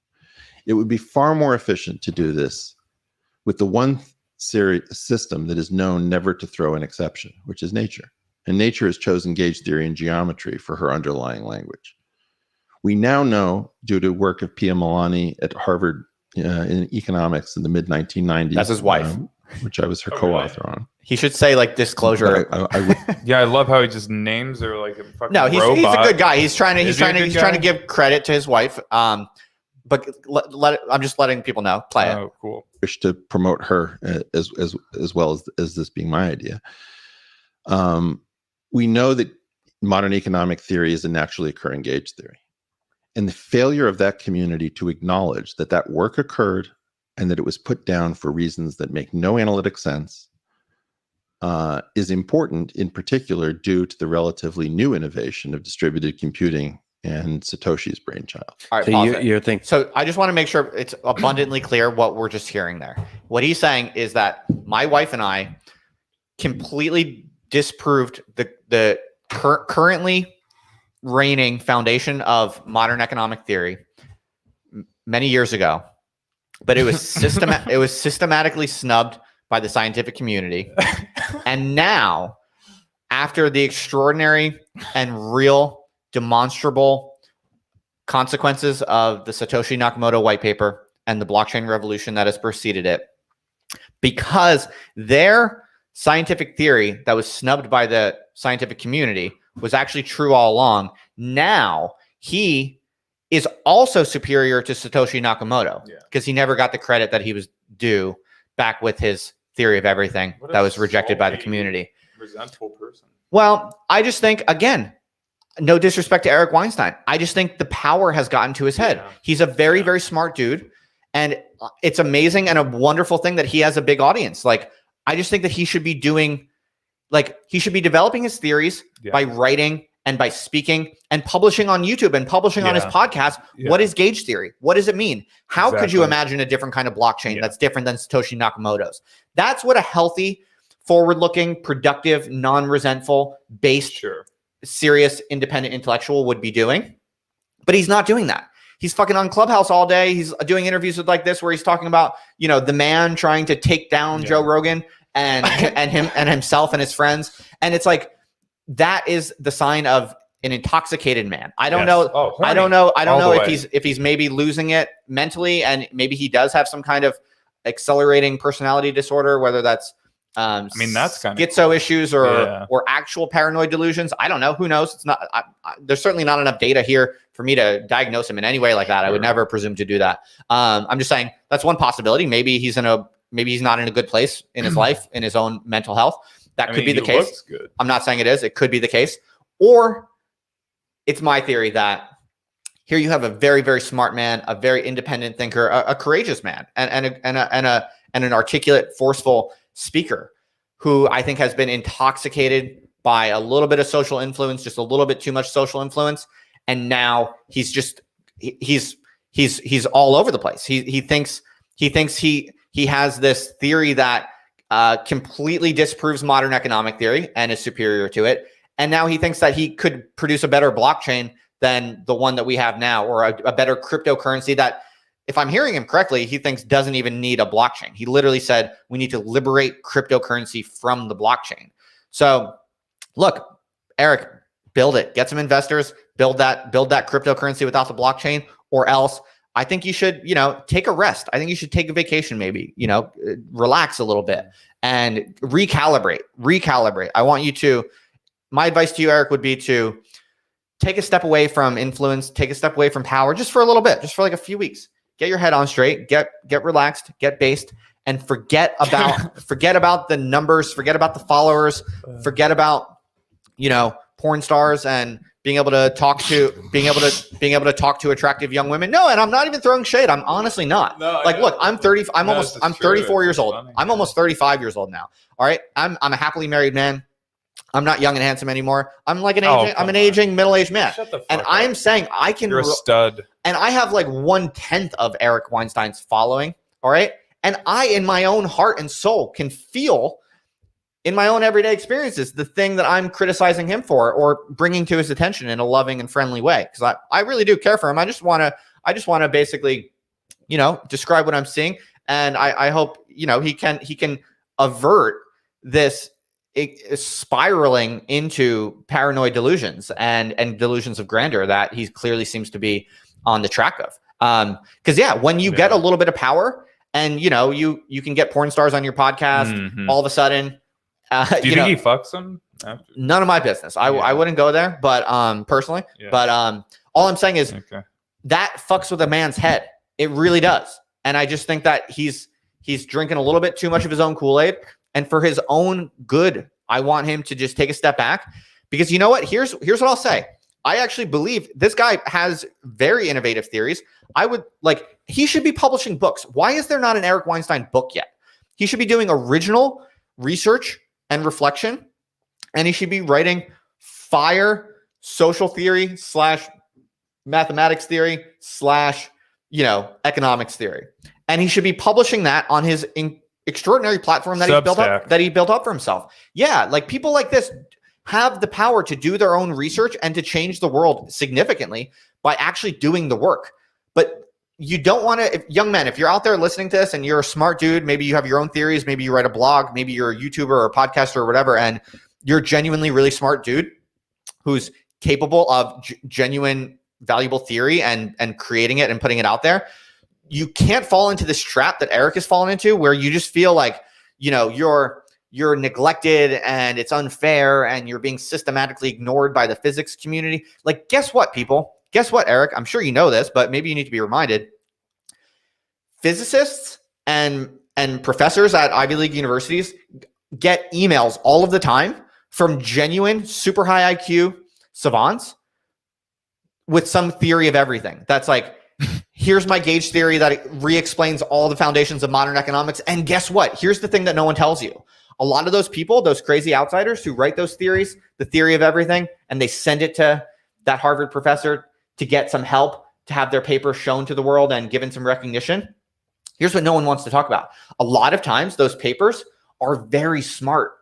It would be far more efficient to do this with the one system that is known never to throw an exception, which is nature. And nature has chosen gauge theory and geometry for her underlying language. We now know, due to work of Pia Milani at Harvard in economics in the mid-1990s. That's his wife. Which I was her co-author on. He should say disclosure. I love how he just names her like a fucking he's robot. a good guy. He's trying to give credit to his wife. But I'm just letting people know. Play it. Oh, cool. Wish to promote her as well as this being my idea. We know that modern economic theory is a naturally occurring gauge theory, and the failure of that community to acknowledge that work occurred and that it was put down for reasons that make no analytic sense is important, in particular due to the relatively new innovation of distributed computing and Satoshi's brainchild. All right, so you're thinking. So I just want to make sure it's abundantly clear what we're just hearing there. What he's saying is that my wife and I completely disproved the currently reigning foundation of modern economic theory many years ago, but it was systematically snubbed by the scientific community. And now, after the extraordinary and real demonstrable consequences of the Satoshi Nakamoto white paper and the blockchain revolution that has preceded it, because their scientific theory that was snubbed by the scientific community was actually true all along, now he is also superior to Satoshi Nakamoto because he never got the credit that he was due back with his theory of everything that was rejected by the community. Resentful person. Well, I just think, again, no disrespect to Eric Weinstein, I just think the power has gotten to his head. He's a very, very smart dude. And it's amazing and a wonderful thing that he has a big audience. Like, I just think that he should be doing, like, he should be developing his theories by writing and by speaking and publishing on YouTube and publishing on his podcast. What is gauge theory? What does it mean? How could you imagine a different kind of blockchain that's different than Satoshi Nakamoto's? That's what a healthy, forward-looking, productive, non-resentful, based, serious, independent intellectual would be doing. But he's not doing that. He's fucking on Clubhouse all day. He's doing interviews with like this where he's talking about, you know, the man trying to take down Joe Rogan and him and himself and his friends. And it's like, that is the sign of an intoxicated man. I don't know. I don't know if he's maybe losing it mentally, and maybe he does have some kind of accelerating personality disorder, whether that's I mean, that's kind of schizo issues or actual paranoid delusions. I don't know. Who knows? It's not. There's certainly not enough data here for me to diagnose him in any way like that. I would never presume to do that. I'm just saying that's one possibility. Maybe he's not in a good place in his life, in his own mental health. That could be the case. I'm not saying it is. It could be the case. Or it's my theory that here you have a very, very smart man, a very independent thinker, a courageous man, and an articulate, forceful speaker who I think has been intoxicated by a little bit of social influence, just a little bit too much social influence. And now he's all over the place. He thinks he has this theory that completely disproves modern economic theory and is superior to it. And now he thinks that he could produce a better blockchain than the one that we have now, or a better cryptocurrency that, if I'm hearing him correctly, he thinks doesn't even need a blockchain. He literally said, we need to liberate cryptocurrency from the blockchain. So look, Eric, build it, get some investors, build that cryptocurrency without the blockchain, or else I think you should, take a rest. I think you should take a vacation, maybe, relax a little bit and recalibrate. I want you to, my advice to you, Eric, would be to take a step away from influence, take a step away from power, just for a little bit, just for like a few weeks. Get your head on straight, get relaxed, get based, and forget about the numbers, forget about the followers, forget about, porn stars and being able to talk to attractive young women. No, and I'm not even throwing shade. I'm honestly not. No, look, I'm 34 years old. I'm almost 35 years old now. All right. I'm a happily married man. I'm not young and handsome anymore. I'm like an aging middle-aged man. And I'm saying I can. You're a stud. And I have like 1/10 of Eric Weinstein's following. All right. And I, in my own heart and soul, can feel in my own everyday experiences the thing that I'm criticizing him for or bringing to his attention in a loving and friendly way. Because I really do care for him. I just want to basically, describe what I'm seeing. And I hope, he can avert this spiraling into paranoid delusions and delusions of grandeur that he clearly seems to be on the track of. Because when you get a little bit of power and you can get porn stars on your podcast, all of a sudden, do you think he fucks them? None of my business. I wouldn't go there, but personally, but all I'm saying is that fucks with a man's head. It really does. And I just think that he's drinking a little bit too much of his own Kool-Aid, and for his own good, I want him to just take a step back, because you know what? Here's what I'll say. I actually believe this guy has very innovative theories. He should be publishing books. Why is there not an Eric Weinstein book yet? He should be doing original research and reflection, and he should be writing fire social theory / mathematics theory / economics theory. and he should be publishing that on his extraordinary platform that he built up for himself. Yeah, like people like this have the power to do their own research and to change the world significantly by actually doing the work. But you don't want to, young men, if you're out there listening to this and you're a smart dude, maybe you have your own theories, maybe you write a blog, maybe you're a YouTuber or a podcaster or whatever, and you're genuinely really smart dude who's capable of genuine valuable theory and creating it and putting it out there. You can't fall into this trap that Eric has fallen into where you just feel like, you know, you're neglected and it's unfair and you're being systematically ignored by the physics community. Like, guess what, people? Guess what, Eric? I'm sure you know this, but maybe you need to be reminded. Physicists and professors at Ivy League universities get emails all of the time from genuine, super high IQ savants with some theory of everything. That's like, here's my gauge theory that re-explains all the foundations of modern economics. And guess what? Here's the thing that no one tells you. A lot of those people, those crazy outsiders who write those theories, the theory of everything, and they send it to that Harvard professor to get some help, to have their paper shown to the world and given some recognition. Here's what no one wants to talk about. A lot of times those papers are very smart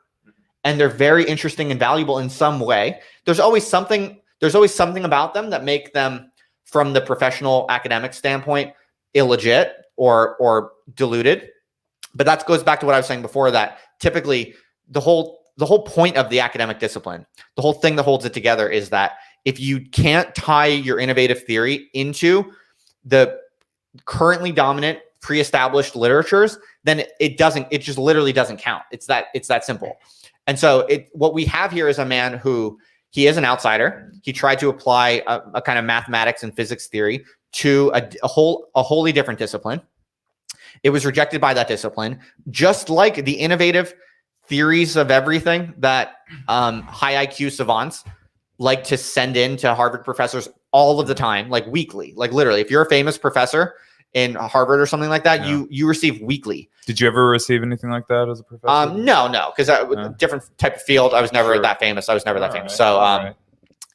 and they're very interesting and valuable in some way. There's always something about them that make them, from the professional academic standpoint, illegit or diluted. But that goes back to what I was saying before, that typically the whole point of the academic discipline, the whole thing that holds it together, is that if you can't tie your innovative theory into the currently dominant pre-established literatures, then it just literally doesn't count. It's that simple. And so what we have here is a man who, he is an outsider. He tried to apply a kind of mathematics and physics theory to a wholly different discipline. It was rejected by that discipline, just like the innovative theories of everything that high IQ savants like to send in to Harvard professors all of the time, like weekly, like literally. If you're a famous professor in Harvard or something like that, yeah, you receive weekly. Did you ever receive anything like that as a professor? No, because different type of field. I was never that famous. I was never that famous. Right. So,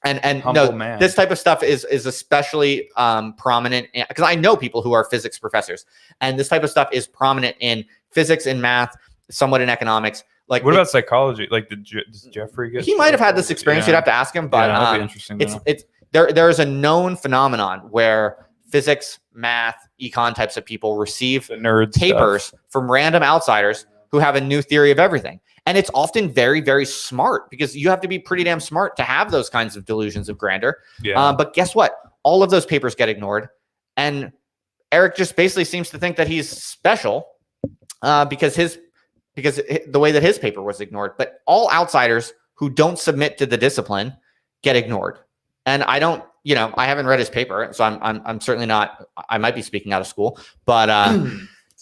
and no, man. This type of stuff is especially prominent because I know people who are physics professors, and this type of stuff is prominent in physics and math, somewhat in economics. Like, what about psychology? Like, does Jeffrey get? He might have had this experience. Yeah. You'd have to ask him, but that'd be interesting. It's there is a known phenomenon where physics, math, econ types of people receive papers from random outsiders who have a new theory of everything. And it's often very, very smart, because you have to be pretty damn smart to have those kinds of delusions of grandeur. Yeah. But guess what? All of those papers get ignored. And Eric just basically seems to think that he's special because the way that his paper was ignored. But all outsiders who don't submit to the discipline get ignored. And I don't, I haven't read his paper, so I'm certainly not. I might be speaking out of school, but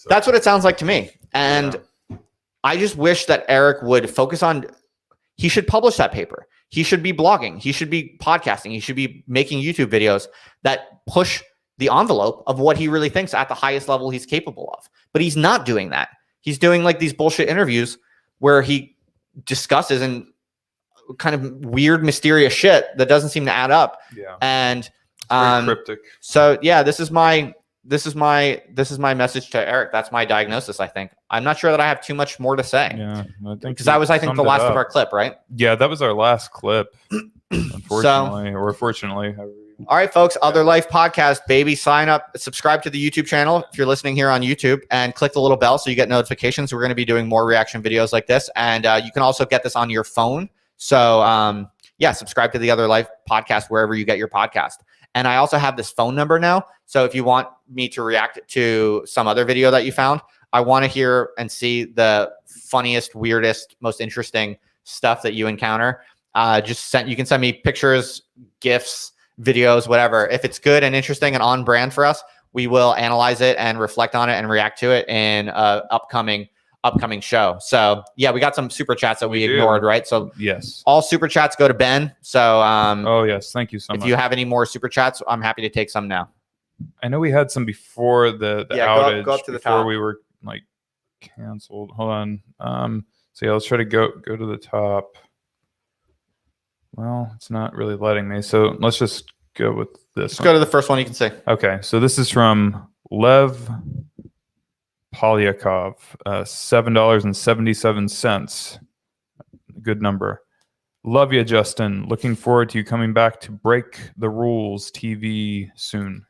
that's what it sounds like to me. And I just wish that Eric would focus on. He should publish that paper. He should be blogging. He should be podcasting. He should be making YouTube videos that push the envelope of what he really thinks at the highest level he's capable of. But he's not doing that. He's doing like these bullshit interviews where he discusses and kind of weird, mysterious shit that doesn't seem to add up. Yeah. And cryptic. So yeah, this is my message to Eric. That's my diagnosis. I think I'm not sure that I have too much more to say. Yeah, because that was, I think, the last of our clip, right? Yeah, that was our last clip. Unfortunately, or fortunately. All right, folks. Other Life Podcast, baby. Sign up, subscribe to the YouTube channel if you're listening here on YouTube, and click the little bell so you get notifications. We're going to be doing more reaction videos like this, and you can also get this on your phone. So subscribe to the Other Life Podcast wherever you get your podcast. And I also have this phone number now. So if you want me to react to some other video that you found, I want to hear and see the funniest, weirdest, most interesting stuff that you encounter. You can send me pictures, GIFs, videos, whatever. If it's good and interesting and on brand for us, we will analyze it and reflect on it and react to it in upcoming show. So yeah, we got some super chats that we ignored, right? So yes, all super chats go to Ben. So oh yes, thank you so much. If you have any more super chats, I'm happy to take some now. I know we had some before the outage, go up to the before top. We were like canceled. Hold on. So yeah, let's try to go to the top. Well, it's not really letting me. So let's just go with this. Let's go to the first one you can see. Okay, so this is from Lev Polyakov, $7.77. Good number. Love you, Justin. Looking forward to you coming back to Break the Rules TV soon.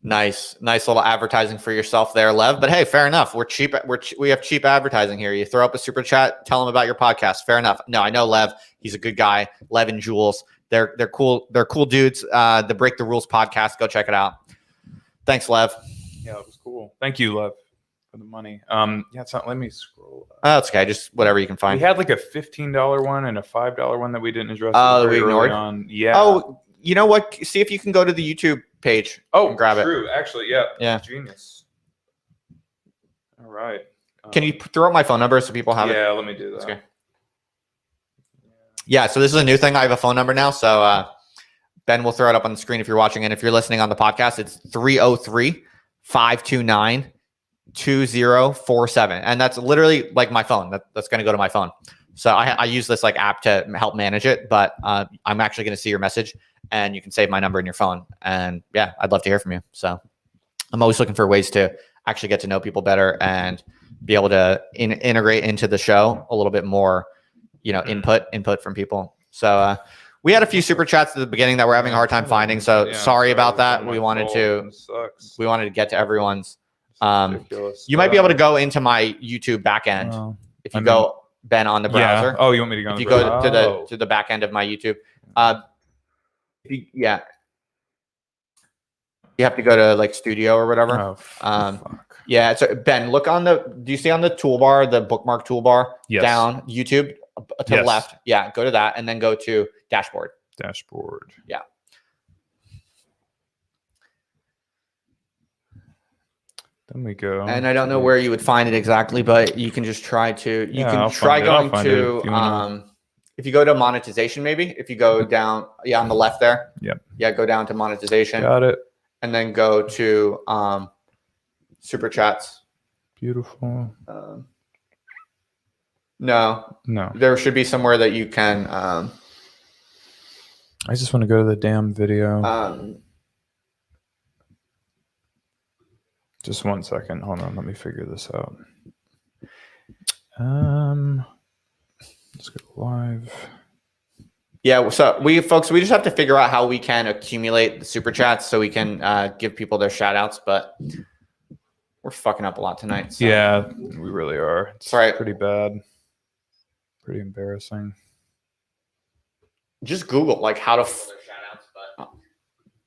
Nice little advertising for yourself there, Lev. But hey, fair enough. We're cheap. We have cheap advertising here. You throw up a super chat, tell them about your podcast. Fair enough. No, I know Lev. He's a good guy. Lev and Jules. They're cool. They're cool dudes. The Break the Rules podcast. Go check it out. Thanks, Lev. Yeah, it was cool. Thank you, Lev, for the money. It's not. Let me scroll. That's okay. Just whatever you can find. We had like a $15 one and a $5 one that we didn't address. Oh, we ignored. Yeah. Oh, you know what? See if you can go to the YouTube page. Oh, grab true. Actually, yeah. Yeah. Genius. All right. Can you throw up my phone number so people have it? Yeah, let me do that. Okay. Yeah, so this is a new thing. I have a phone number now. So Ben will throw it up on the screen if you're watching. And if you're listening on the podcast, it's 303-529-2047. And that's literally like my phone. That's going to go to my phone. So I use this like app to help manage it. But I'm actually going to see your message and you can save my number in your phone. And yeah, I'd love to hear from you. So I'm always looking for ways to actually get to know people better and be able to integrate into the show a little bit more, input from people. So we had a few super chats at the beginning that we're having a hard time finding. So sorry about that. We wanted to get to everyone's. You might be able to go into my YouTube backend if you go Ben on the browser. Yeah. Oh, you want me to go? If you go to the back end of my YouTube, you have to go to like studio or whatever. Yeah. So Ben, look on do you see on the toolbar, the bookmark toolbar down YouTube to the left? Yeah. Go to that and then go to dashboard. Yeah. Then we go. And I don't know where you would find it exactly, but you can just try to, if you go to monetization, maybe if you go down, on the left there. Yep. Yeah. Go down to monetization. Got it. And then go to super chats. Beautiful. No. There should be somewhere that you can. I just want to go to the damn video. Just 1 second. Hold on. Let me figure this out. Let's go live. Yeah, so we just have to figure out how we can accumulate the super chats so we can give people their shout outs, but we're fucking up a lot tonight. So. Yeah, we really are. It's Sorry. Pretty bad. Pretty embarrassing. Just Google like how to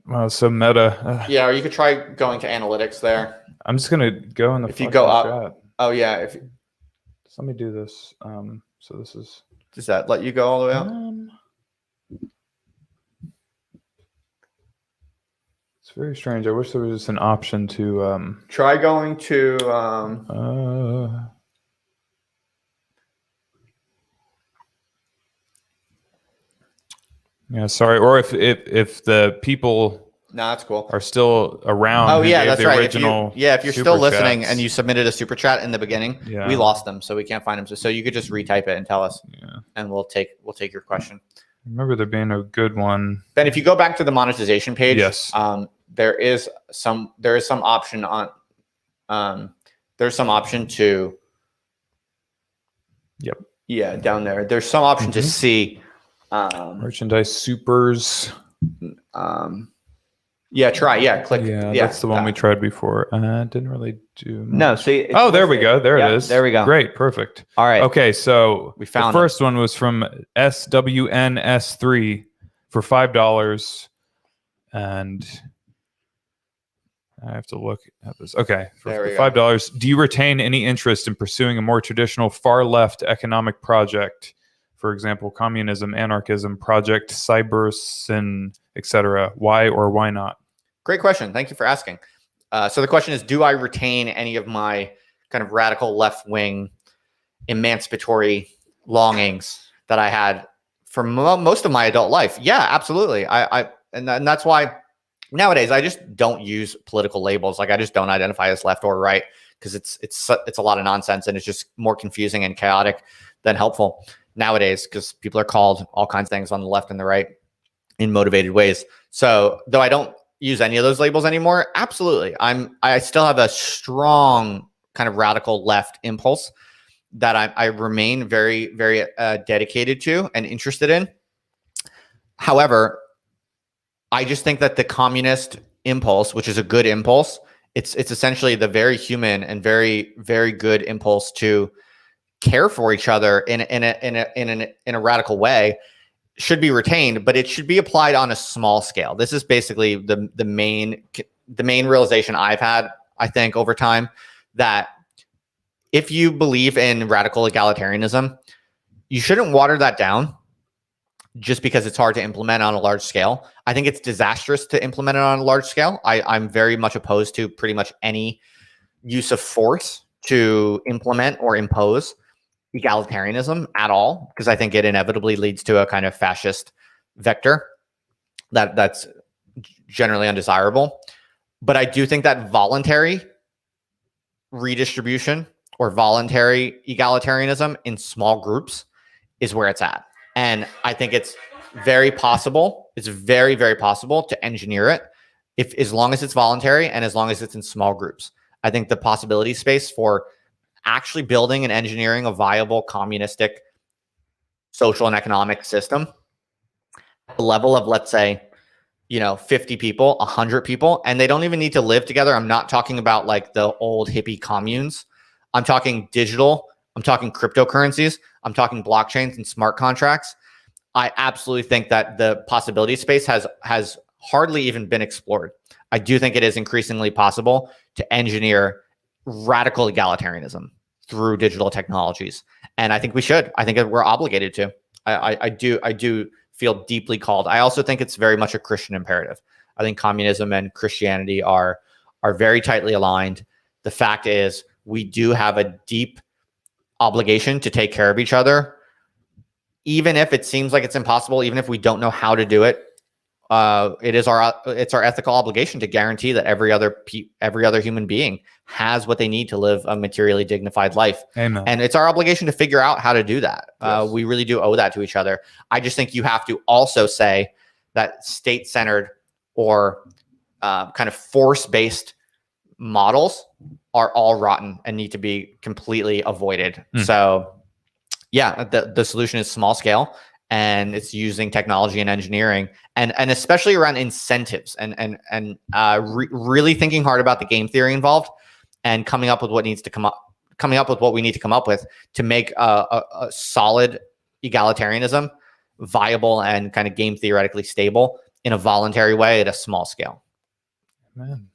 Wow, so meta. Yeah, or you could try going to analytics there. I'm just gonna go in the. If you go up. chat. Oh yeah. Just let me do this. So this is. Does that let you go all the way up? It's very strange. I wish there was just an option to. Try going to. Yeah, sorry. Or if the people. No, that's cool. Are still around. Oh yeah, that's right. If you're still super listening chats. and you submitted a super chat in the beginning, we lost them, so we can't find them. So you could just retype it and tell us, and we'll take your question. Remember there being a good one. Ben, if you go back to the monetization page, yes, there is some option on. There's some option to. Yep. Yeah, down there. There's some option to see. Merchandise supers. Yeah, try. Yeah, click. Yeah, that's the one we tried before. Didn't really do much. No, see. Oh, there we go. There it is. There we go. Great, perfect. All right. Okay, so we found the first one was from SWNS3 for $5, and I have to look at this. Okay, for $5. Do you retain any interest in pursuing a more traditional far left economic project? For example, communism, anarchism, Project Cybersyn, etc. Why or why not? Great question. Thank you for asking. So the question is, do I retain any of my kind of radical left-wing emancipatory longings that I had for most of my adult life? Yeah, absolutely. And that's why nowadays I just don't use political labels. Like I just don't identify as left or right because it's a lot of nonsense and it's just more confusing and chaotic than helpful nowadays because people are called all kinds of things on the left and the right in motivated ways. So though I don't use any of those labels anymore, absolutely. I still have a strong kind of radical left impulse that I remain very, very dedicated to and interested in. However, I just think that the communist impulse, which is a good impulse, it's essentially the very human and very, very good impulse to care for each other in a radical way, should be retained, but it should be applied on a small scale. This is basically the main realization I've had, I think, over time, that if you believe in radical egalitarianism, you shouldn't water that down just because it's hard to implement on a large scale. I think it's disastrous to implement it on a large scale. I'm very much opposed to pretty much any use of force to implement or impose egalitarianism at all, because I think it inevitably leads to a kind of fascist vector that's generally undesirable. But I do think that voluntary redistribution or voluntary egalitarianism in small groups is where it's at. And I think it's very possible. It's very, very possible to engineer it as long as it's voluntary and as long as it's in small groups. I think the possibility space for actually building and engineering a viable communistic social and economic system, the level of, let's say, 50 people, 100 people, and they don't even need to live together. I'm not talking about like the old hippie communes. I'm talking digital. I'm talking cryptocurrencies. I'm talking blockchains and smart contracts. I absolutely think that the possibility space has hardly even been explored. I do think it is increasingly possible to engineer radical egalitarianism through digital technologies. And I think we should. I think we're obligated to. I do feel deeply called. I also think it's very much a Christian imperative. I think communism and Christianity are very tightly aligned. The fact is, we do have a deep obligation to take care of each other, even if it seems like it's impossible, even if we don't know how to do it. It's our ethical obligation to guarantee that every other human being has what they need to live a materially dignified life. Amen. And it's our obligation to figure out how to do that. Yes. We really do owe that to each other. I just think you have to also say that state-centered or kind of force-based models are all rotten and need to be completely avoided. So yeah, the solution is small scale, and it's using technology and engineering, and especially around incentives, and really thinking hard about the game theory involved, and coming up with what we need to come up with to make a solid egalitarianism viable and kind of game theoretically stable in a voluntary way at a small scale. Man,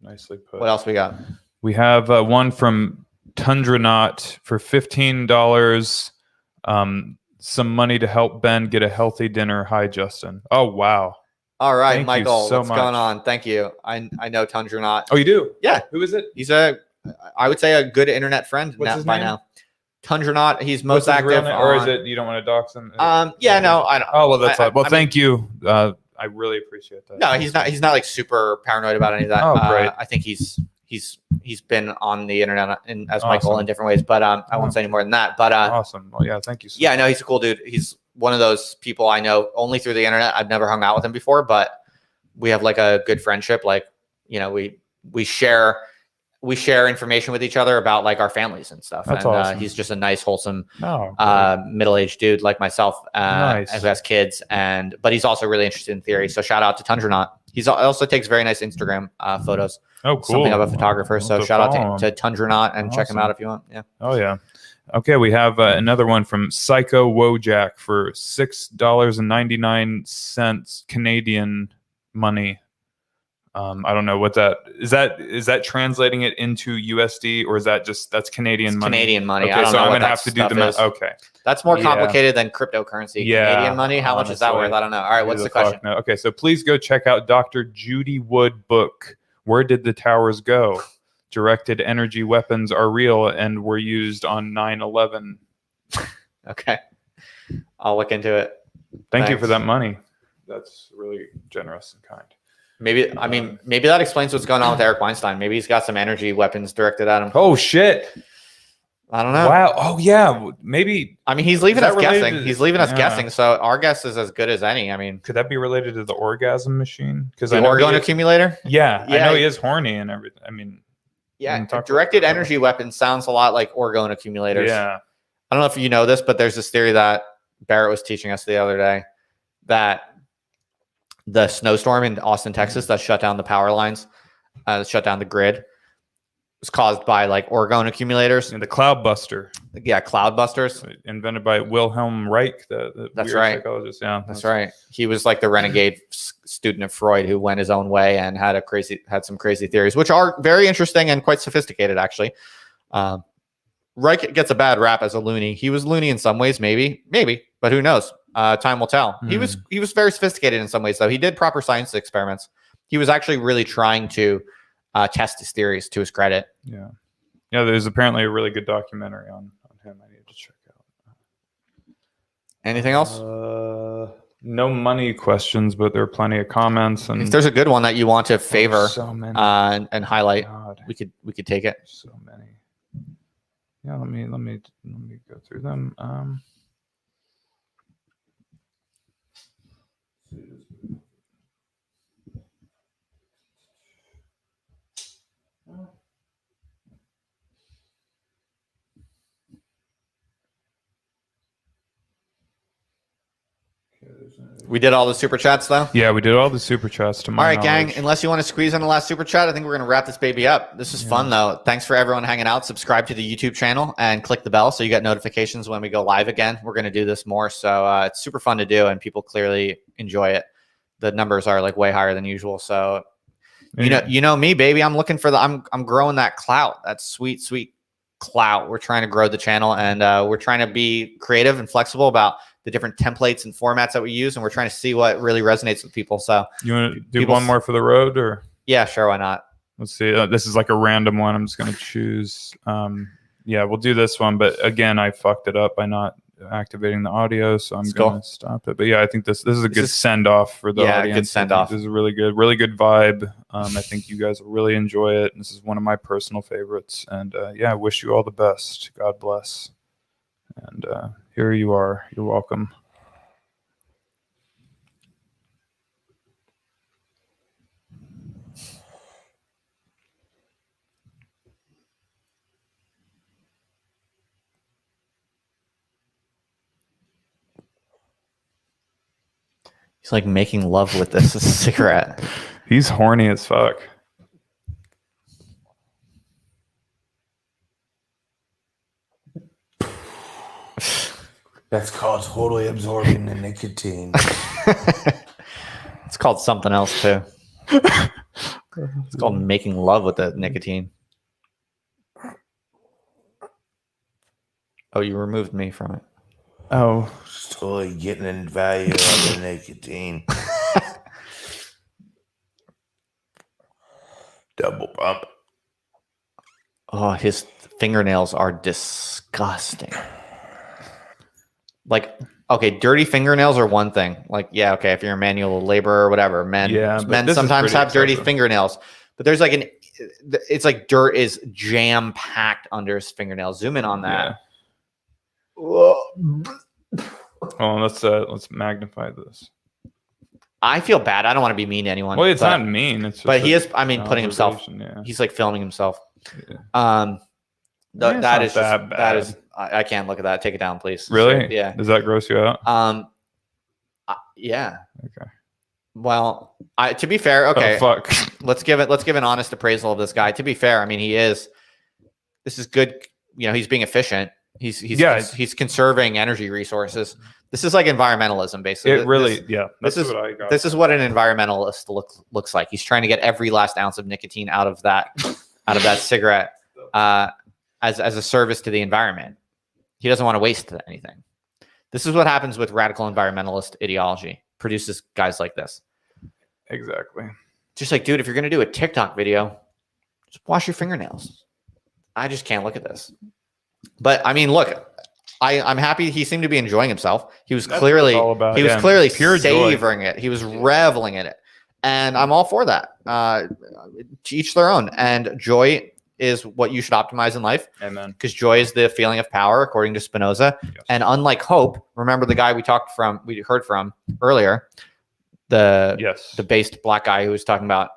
nicely put. What else we got? We have one from Tundranaut for $15. Some money to help Ben get a healthy dinner. Hi, Justin. Oh, wow. All right, Thank Michael, you so what's much. going on? Thank you. I know Tundranaut. Oh, you do? Yeah. Who is it? He's I would say a good internet friend by now. Tundranaut. He's most What's his real active name? on, or is it you don't want to dox him? Yeah, no, I don't. Oh, well, that's fine. Well, I mean, thank you. I really appreciate that. No, he's not like super paranoid about any of that. Oh, great. I think he's been on the internet as Michael Awesome. in different ways, but I won't say any more than that. But awesome. Well, yeah, thank you. Yeah, no, he's a cool dude. He's one of those people I know only through the internet. I've never hung out with him before, but we have like a good friendship. Like, we share information with each other about like our families and stuff. That's and awesome. He's just a nice, wholesome, Oh, middle-aged dude like myself, Nice. who has kids, but he's also really interested in theory. So shout out to Tundranaut. He also takes very nice Instagram photos. Oh, cool. Something of a photographer. I'll So have to shout follow out to Tundranaut and check him Awesome. out if you want. Yeah. Oh, yeah. Okay, we have another one from Psycho Wojak for $6.99 Canadian money. I don't know what that is. That translating it into USD, or is that that's Canadian money? Canadian money. Okay, I don't so know I'm what gonna that have to do the stuff math. is. Okay, That's more Yeah. complicated than cryptocurrency. Yeah, Canadian money. How much is that honestly. worth? I don't know. All right, Who what's the the question? fuck knows? Okay, so please go check out Dr. Judy Wood book. Where did the towers go? Directed energy weapons are real and were used on 9/11. Okay, I'll look into it. Thank you Thanks. for that money. That's really generous and kind. Maybe that explains what's going on with Eric Weinstein. Maybe he's got some energy weapons directed at him. Oh shit! I don't know. Wow. Oh yeah. Maybe. I mean, he's leaving Is us that related guessing. to- He's leaving us yeah. guessing. So our guess is as good as any. I mean, Could that be related to the orgasm machine? Because the orgone accumulator. Yeah, I Yeah. know he is horny and everything. I mean, Yeah, talk directed about that. energy weapon sounds a lot like orgone accumulators. Yeah. I don't know if you know this, but there's this theory that Barrett was teaching us the other day that the snowstorm in Austin, Texas, that shut down the power lines, shut down the grid, was caused by like orgone accumulators. And the cloud buster. Yeah, cloud busters. Invented by Wilhelm Reich, the That's weird right. psychologist. Yeah, That's right. He was like the renegade student of Freud who went his own way and had some crazy theories, which are very interesting and quite sophisticated, actually. Reich gets a bad rap as a loony. He was loony in some ways, maybe, but who knows? Time will tell. He was very sophisticated in some ways, though. He did proper science experiments. He was actually really trying to test his theories to his credit. Yeah. There's apparently a really good documentary on him. I need to check out. Anything else? No money questions, but there are plenty of comments. And if there's a good one that you want to favor so many. And highlight, God. we could take it. So many. Yeah, let me go through them. We did all the super chats, though. Yeah, we did all the super chats to my All right, gang. knowledge. Unless you want to squeeze in the last super chat, I think we're going to wrap this baby up. This was fun, though. Thanks for everyone hanging out. Subscribe to the YouTube channel and click the bell so you get notifications when we go live again. We're going to do this more, so it's super fun to do, and people clearly enjoy it. The numbers are like way higher than usual, so you know me, baby. I'm looking for I'm growing that clout, that sweet clout. We're trying to grow the channel, and we're trying to be creative and flexible about the different templates and formats that we use, and we're trying to see what really resonates with people. So you want to do one more for the road, or yeah, sure, why not? Let's see. This is like a random one. I'm just going to choose. Yeah, we'll do this one, but again, I fucked it up by not activating the audio, so I'm going to stop it. But yeah, I think this is a good send off for the audience. Good send off. This is a really good vibe. I think you guys will really enjoy it. This is one of my personal favorites, and yeah, I wish you all the best. God bless. And here you are. You're welcome. He's like making love with this cigarette. He's horny as fuck. That's called totally absorbing the nicotine. It's called something else too. It's called making love with the nicotine. Oh, you removed me from it. Oh, just totally getting in value of the nicotine. Double pump. Oh, his fingernails are disgusting. Like, okay, dirty fingernails are one thing. Like, yeah, okay, if you're a manual laborer or whatever, men sometimes have dirty fingernails. But there's like it's like dirt is jam packed under his fingernails. Zoom in on that. Yeah. Oh, let's magnify this. I feel bad. I don't want to be mean to anyone. Well, it's not mean. It's just but he is. I mean, putting himself. Yeah. He's like filming himself. Yeah. That is. I can't look at that. Take it down, please. Really? Yeah. Does that gross you out? Yeah. Okay. Well, to be fair, okay. Oh, fuck. Let's give an honest appraisal of this guy. To be fair, I mean, this is good. You know, he's being efficient. He's conserving energy resources. This is like environmentalism, basically. It really, This is what an environmentalist looks like. He's trying to get every last ounce of nicotine out of that cigarette as a service to the environment. He doesn't want to waste anything. This is what happens with radical environmentalist ideology. Produces guys like this. Exactly. Just like, dude, if you're going to do a TikTok video, just wash your fingernails. I just can't look at this. But I mean, look, I'm happy he seemed to be enjoying himself. He was clearly pure savoring it. He was reveling in it. And I'm all for that. To each their own. And joy is what you should optimize in life. Amen. Because joy is the feeling of power, according to Spinoza. Yes. And unlike hope, remember the guy we heard from earlier, the based black guy who was talking about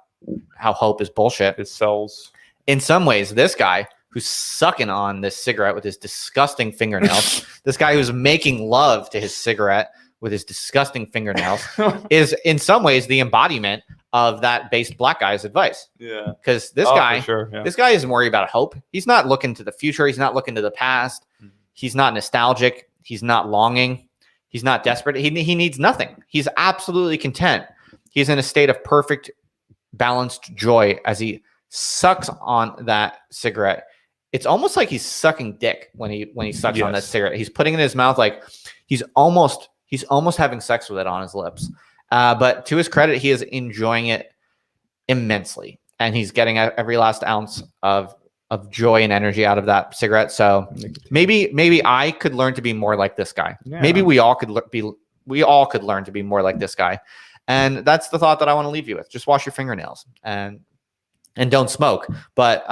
how hope is bullshit. It sells. in some ways, this guy who's sucking on this cigarette with his disgusting fingernails, this guy who's making love to his cigarette with his disgusting fingernails, is in some ways the embodiment of that based black guy's advice. Yeah. Because this this guy isn't worried about hope. He's not looking to the future. He's not looking to the past. He's not nostalgic. He's not longing. He's not desperate. He needs nothing. He's absolutely content. He's in a state of perfect, balanced joy as he sucks on that cigarette. It's almost like he's sucking dick when he sucks on that cigarette. He's putting it in his mouth like he's almost having sex with it on his lips. But to his credit, he is enjoying it immensely, and he's getting every last ounce of joy and energy out of that cigarette. So maybe I could learn to be more like this guy. Yeah. Maybe we all could learn to be more like this guy. And that's the thought that I want to leave you with. Just wash your fingernails and don't smoke. But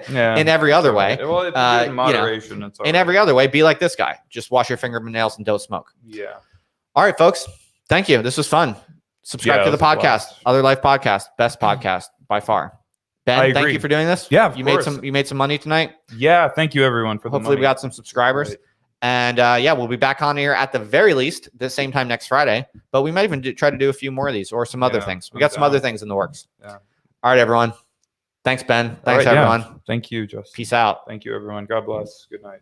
in every other way, in moderation, in every other way, be like this guy. Just wash your fingernails and don't smoke. Yeah. All right, folks. Thank you. This was fun. Subscribe to the podcast, Other Life Podcast, best podcast by far. Ben, thank you for doing this. Yeah, you made some money tonight. Yeah, thank you everyone for hopefully we got some subscribers. Right. And we'll be back on here at the very least the same time next Friday. But we might even try to do a few more of these or some other things. We got some other things in the works. Yeah. All right, everyone. Thanks, Ben. Thanks, everyone. Thank you, Justin. Peace out. Thank you, everyone. God bless. Good night.